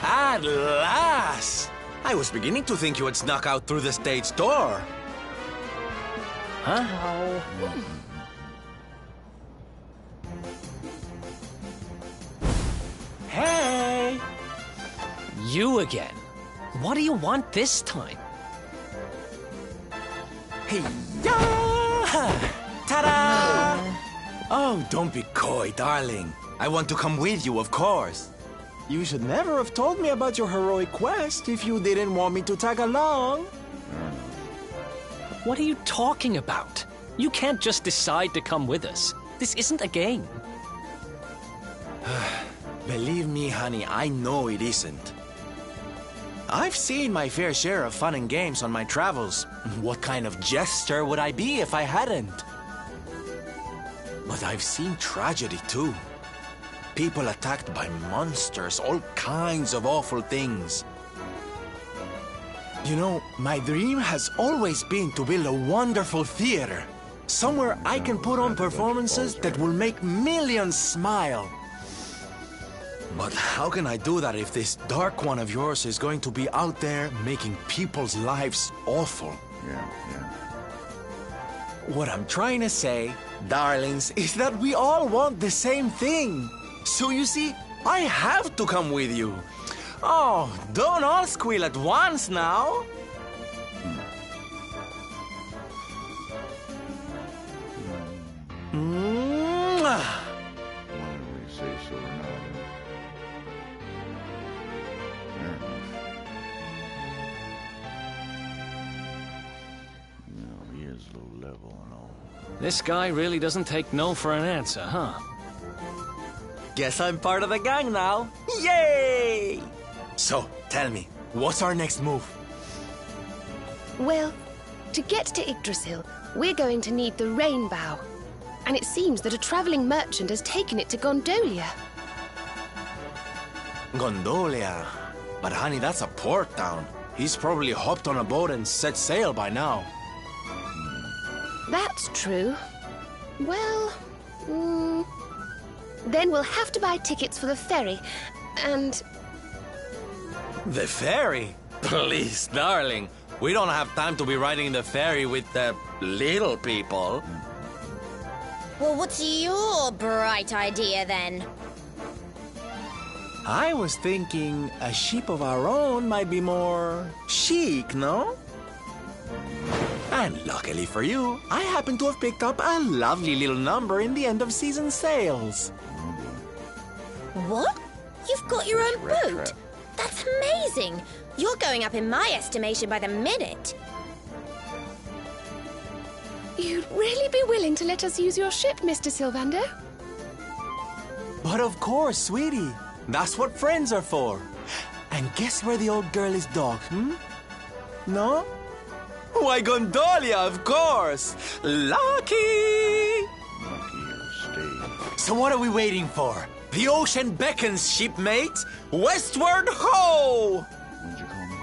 At last! I was beginning to think you had snuck out through the stage door. Huh? Hey! You again? What do you want this time? Hey, yeah! Ta-da! Oh, don't be coy, darling. I want to come with you, of course. You should never have told me about your heroic quest if you didn't want me to tag along. What are you talking about? You can't just decide to come with us. This isn't a game. Believe me, honey, I know it isn't. I've seen my fair share of fun and games on my travels. What kind of jester would I be if I hadn't? But I've seen tragedy, too. People attacked by monsters, all kinds of awful things. You know, my dream has always been to build a wonderful theater. Somewhere I can put on performances that will make millions smile. But how can I do that if this dark one of yours is going to be out there making people's lives awful? Yeah. What I'm trying to say, darlings, is that we all want the same thing. So you see, I have to come with you. Oh, don't all squeal at once now. Mwah. Why do we say so or not? Fair enough. You know, he is low level and all. This guy really doesn't take no for an answer, huh? Guess I'm part of the gang now. Yay! So, tell me, what's our next move? Well, to get to Yggdrasil, we're going to need the Rainbow. And it seems that a traveling merchant has taken it to Gondolia. Gondolia. But honey, that's a port town. He's probably hopped on a boat and set sail by now. That's true. Well, then we'll have to buy tickets for the ferry, and... The ferry? Please, darling. We don't have time to be riding the ferry with the little people. Well, what's your bright idea then? I was thinking a ship of our own might be more chic, no? And luckily for you, I happen to have picked up a lovely little number in the end of season sales. What? You've got your own Rat boat? trap. That's amazing! You're going up in my estimation by the minute. You'd really be willing to let us use your ship, Mr. Sylvander? But of course, sweetie. That's what friends are for. And guess where the old girl is docked, No? Why, Gondolia, of course! Lucky! Lucky or stay. So what are we waiting for? The ocean beckons, shipmate! Westward ho! What'd you call me?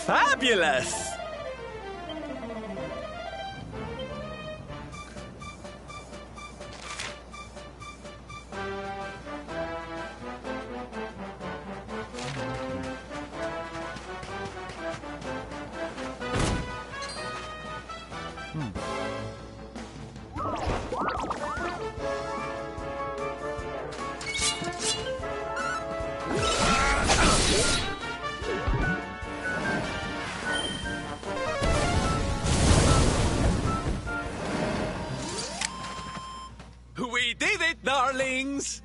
Fabulous! We did it, darlings!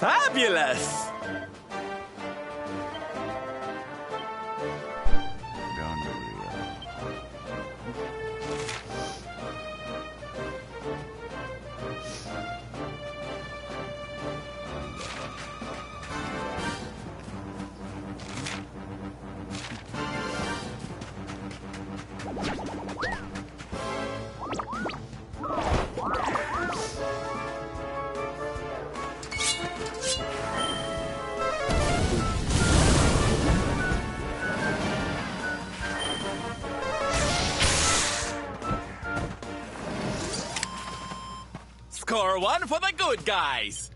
Fabulous! Score one for the good guys!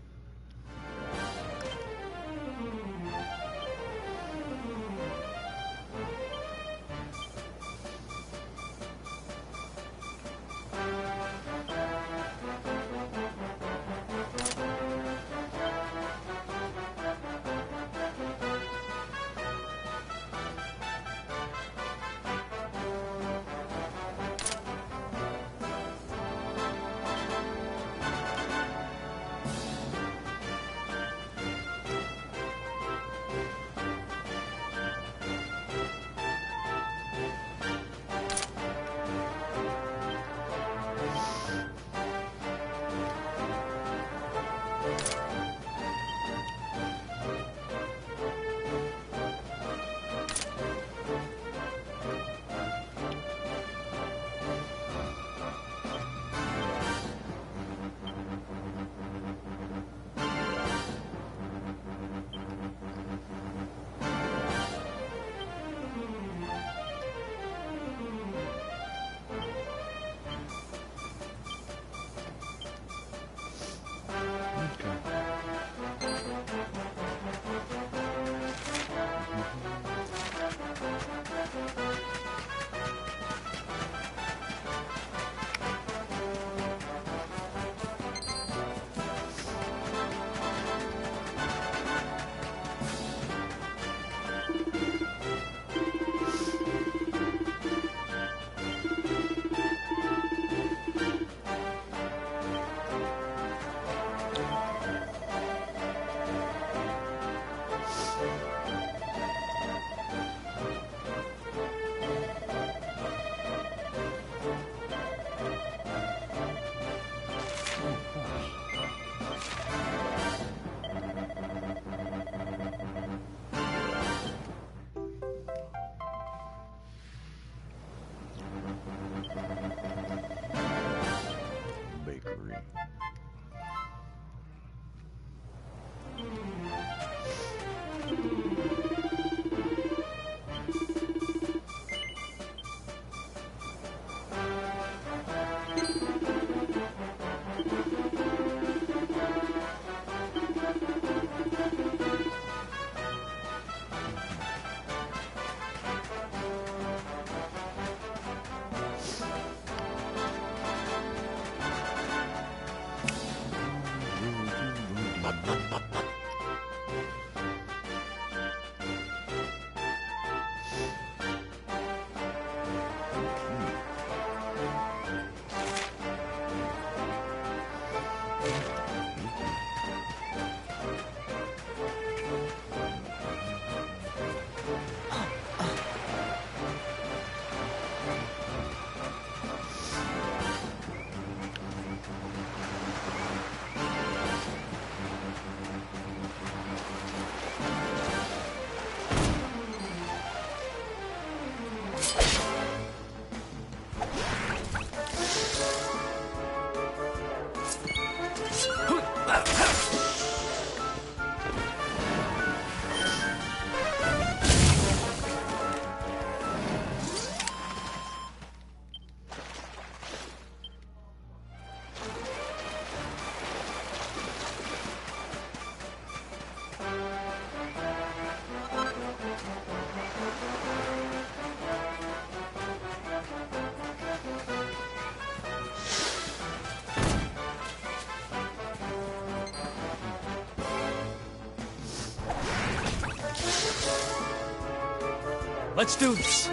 Let's do this.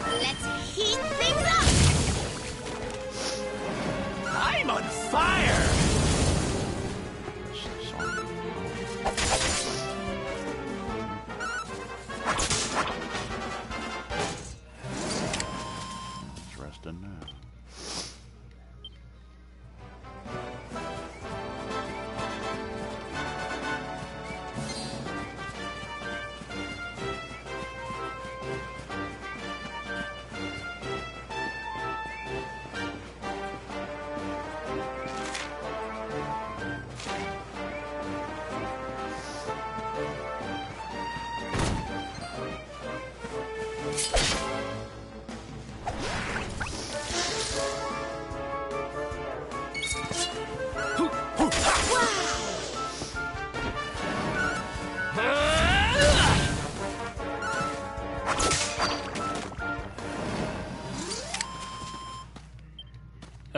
Let's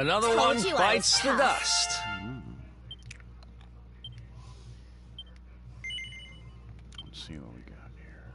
Another Told one you I bites was the tough. dust. Let's see what we got here.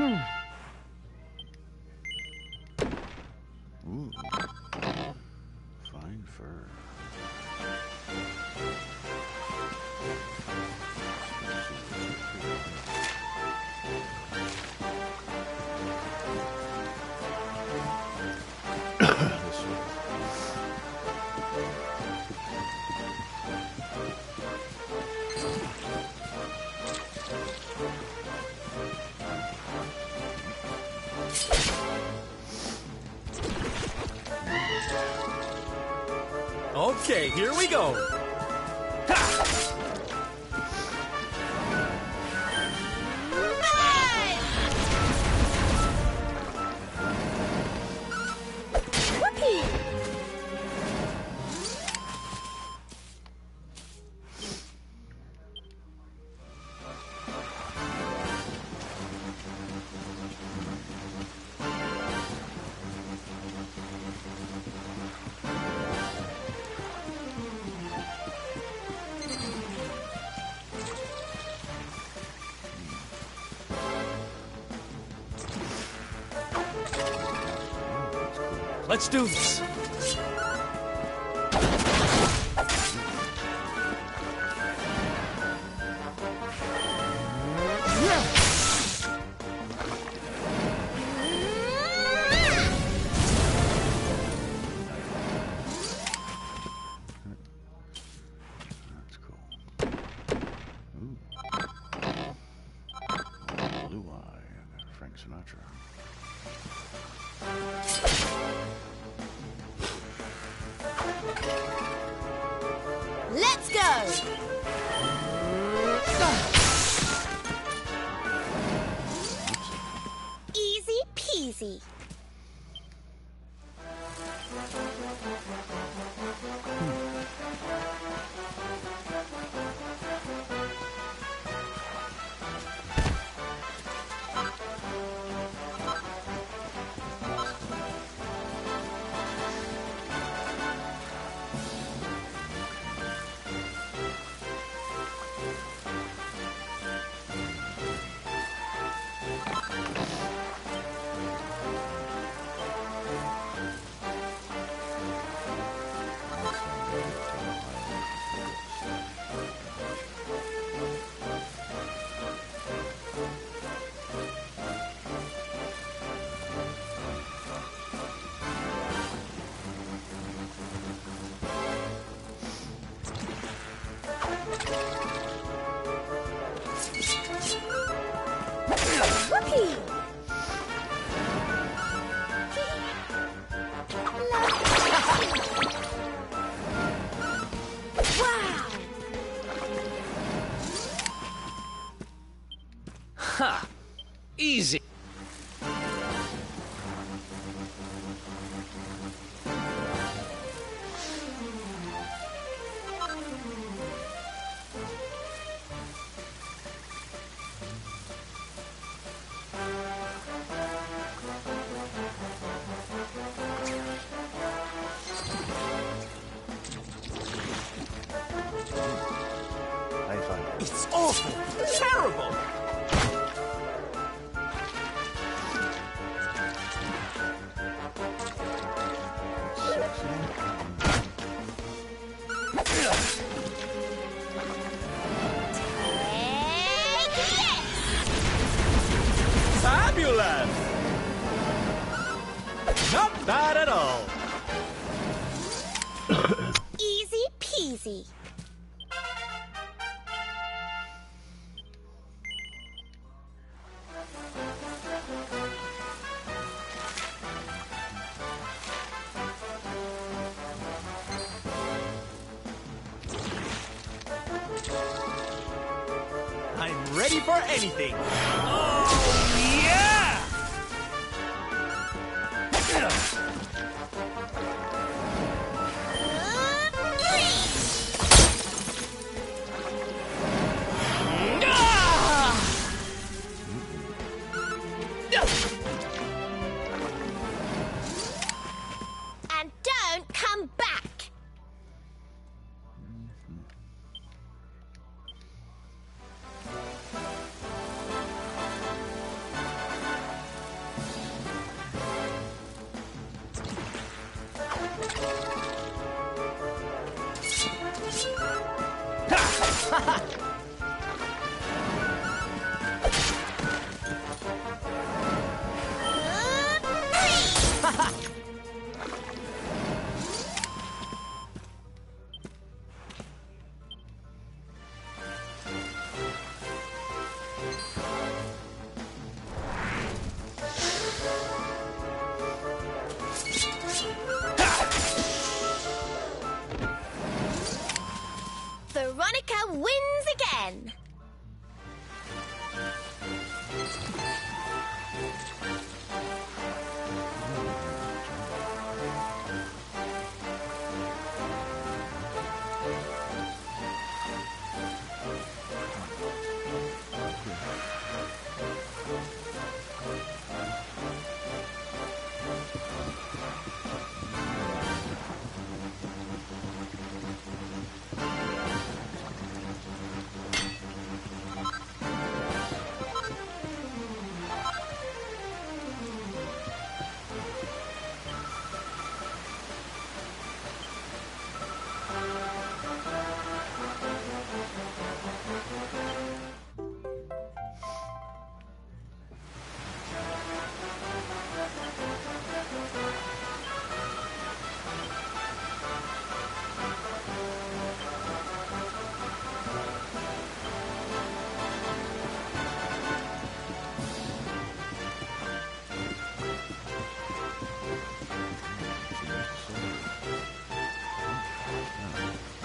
Ooh. Fine fur. This way. Okay, here we go. Let's do this. That's cool. Ooh. Blue Eye and Frank Sinatra. Let's go! Easy peasy. Ha! Easy. High five. It's awful. Terrible. Fabulous! Not bad at all. Easy peasy. I'm ready for anything. Oh, yeah! And don't come back. Veronica wins again.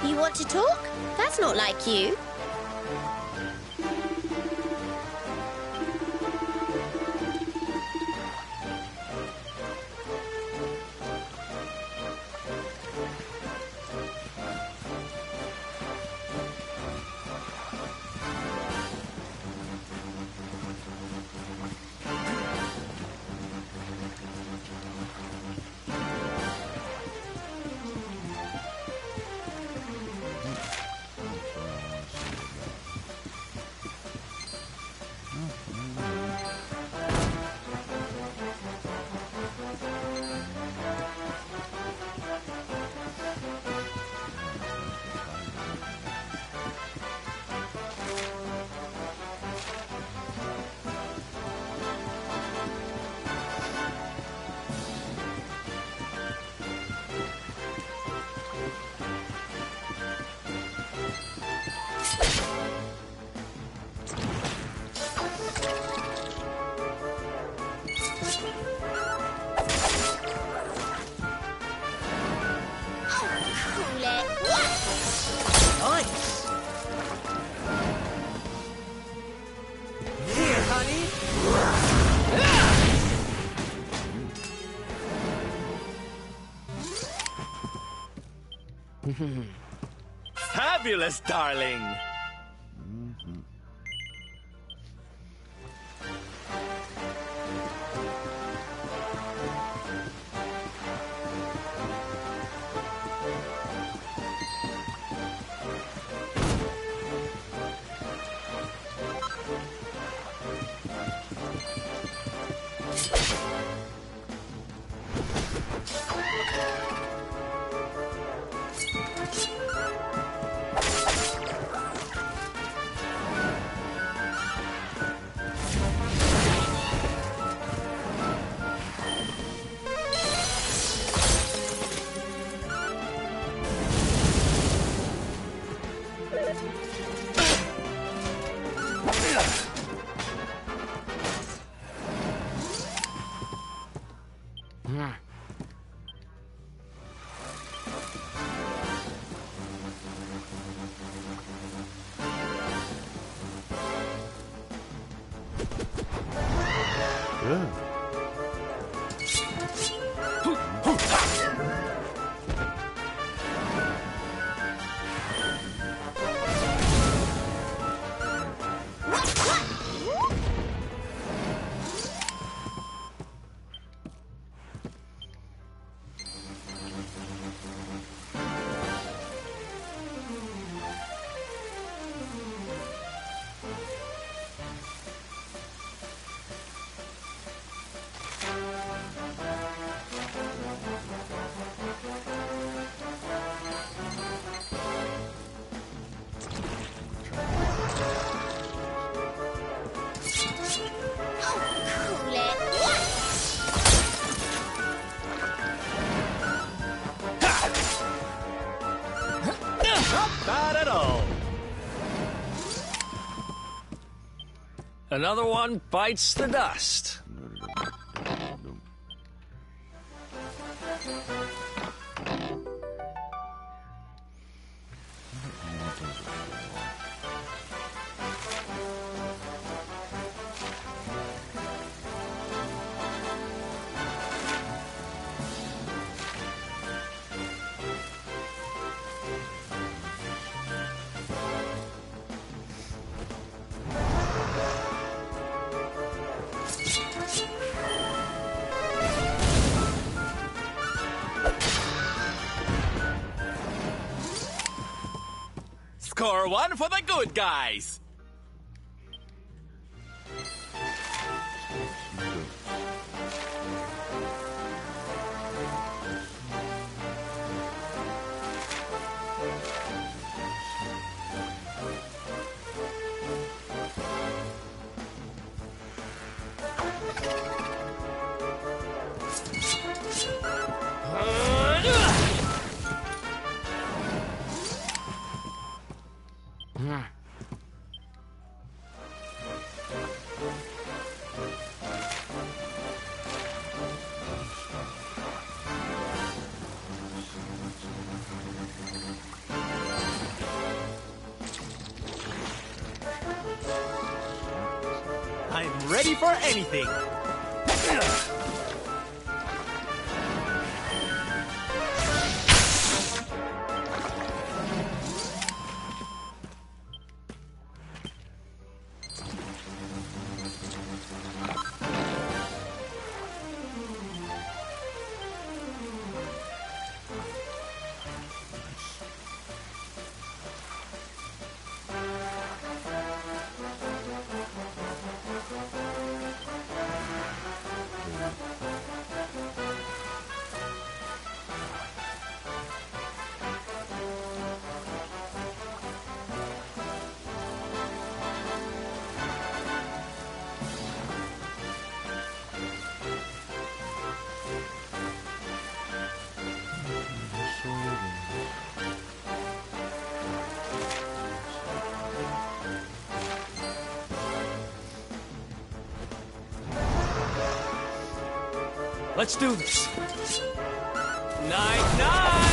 You want to talk? That's not like you. Fabulous, darling! Not bad at all. Another one bites the dust. Score one for the good guys. I'm ready for anything. Let's do this. Night, night!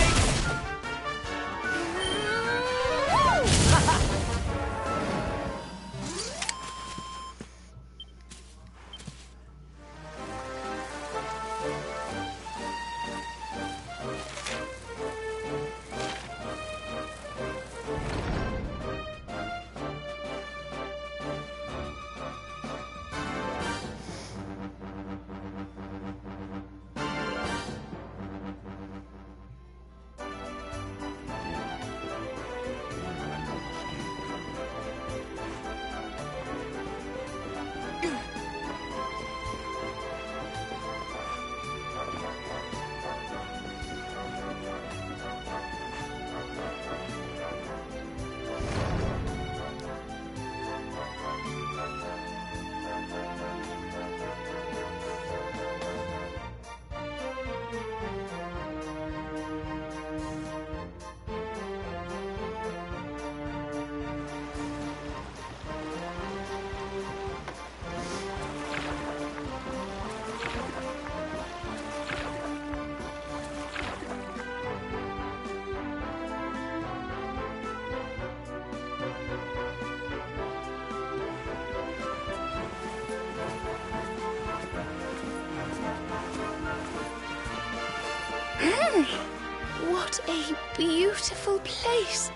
What a beautiful place.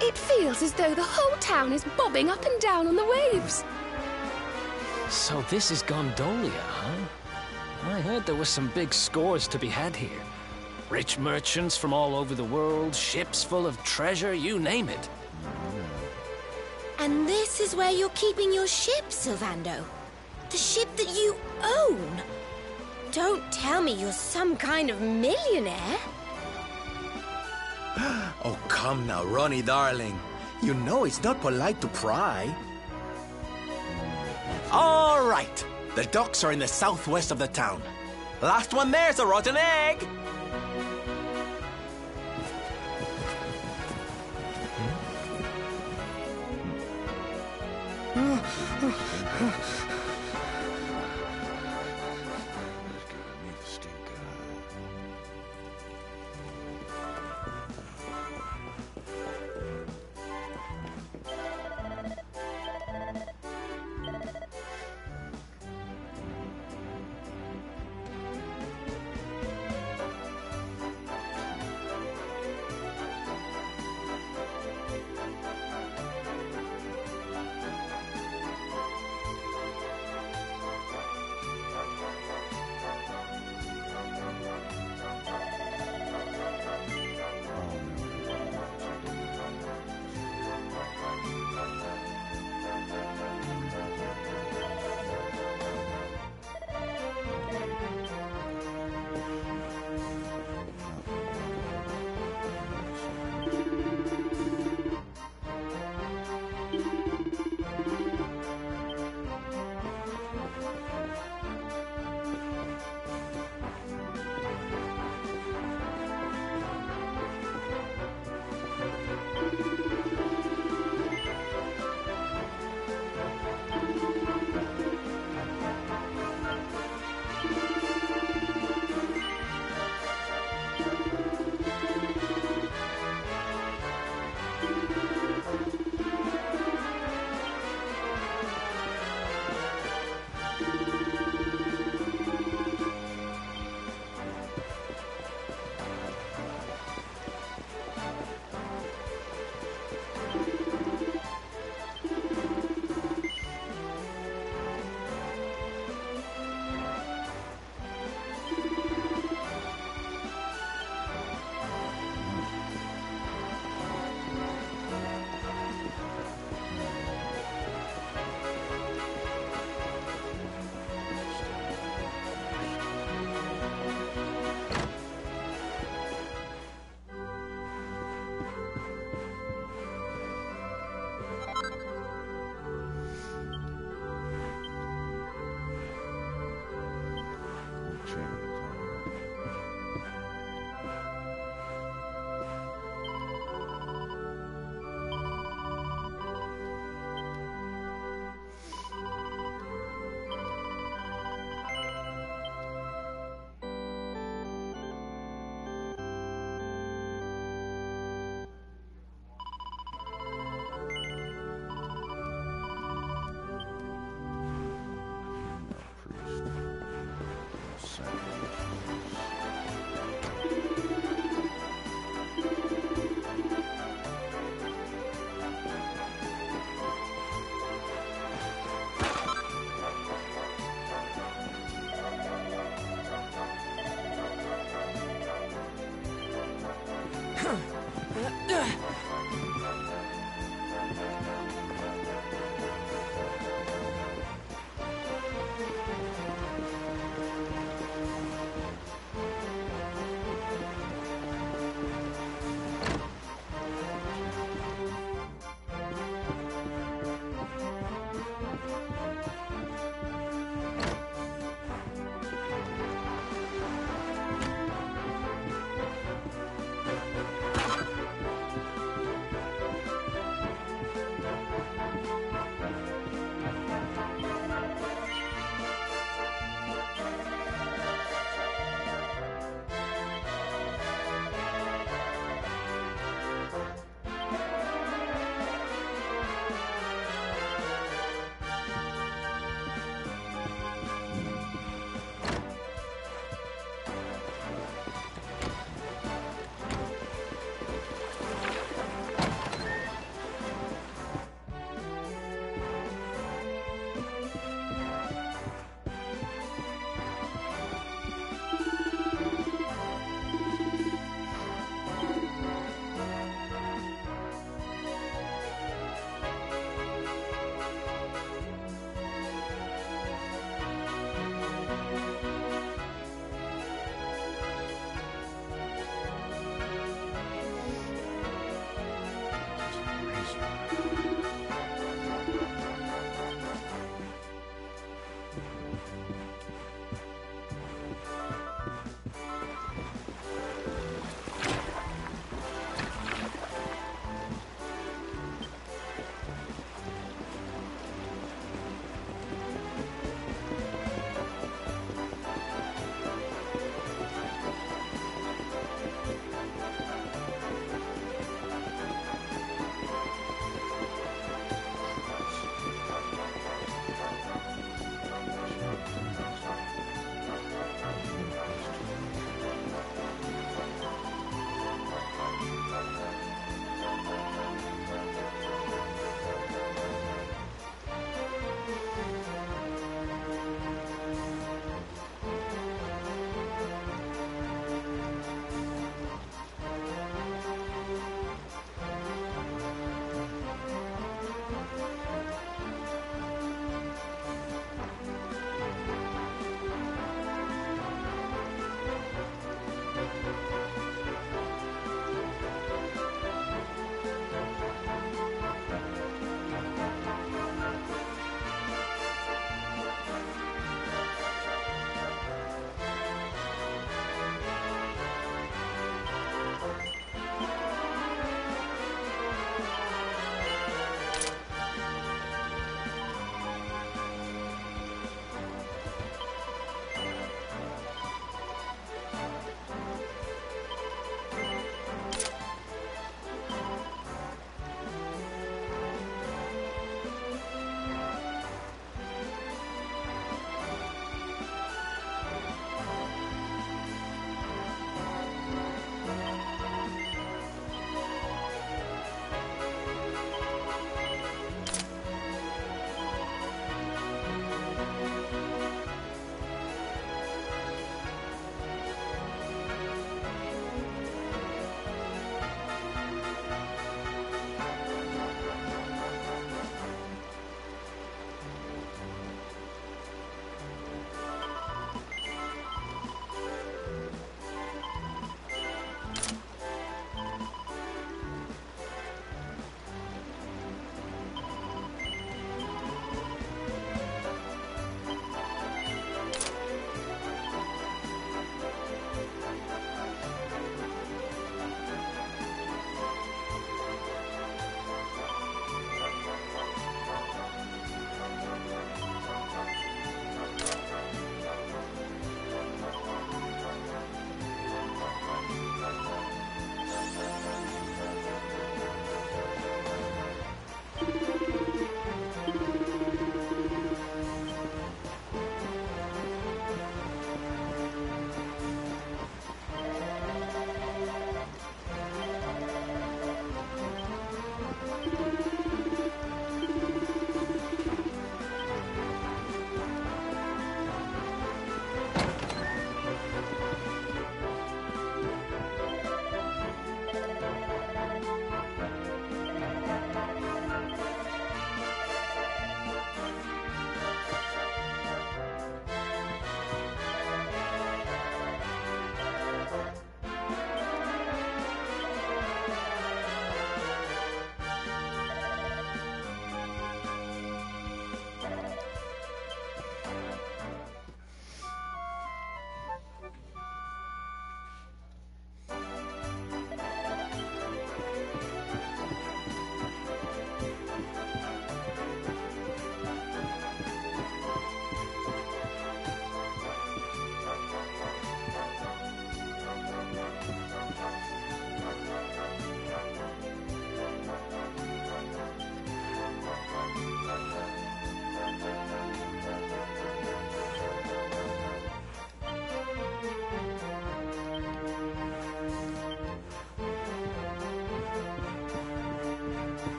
It feels as though the whole town is bobbing up and down on the waves. So this is Gondolia, huh? I heard there were some big scores to be had here. Rich merchants from all over the world, ships full of treasure, you name it. And this is where you're keeping your ship, Sylvando. The ship that you own. Don't tell me you're some kind of millionaire. Oh, come now, Ronnie, darling. You know it's not polite to pry. All right. The docks are in the southwest of the town. Last one there's a rotten egg.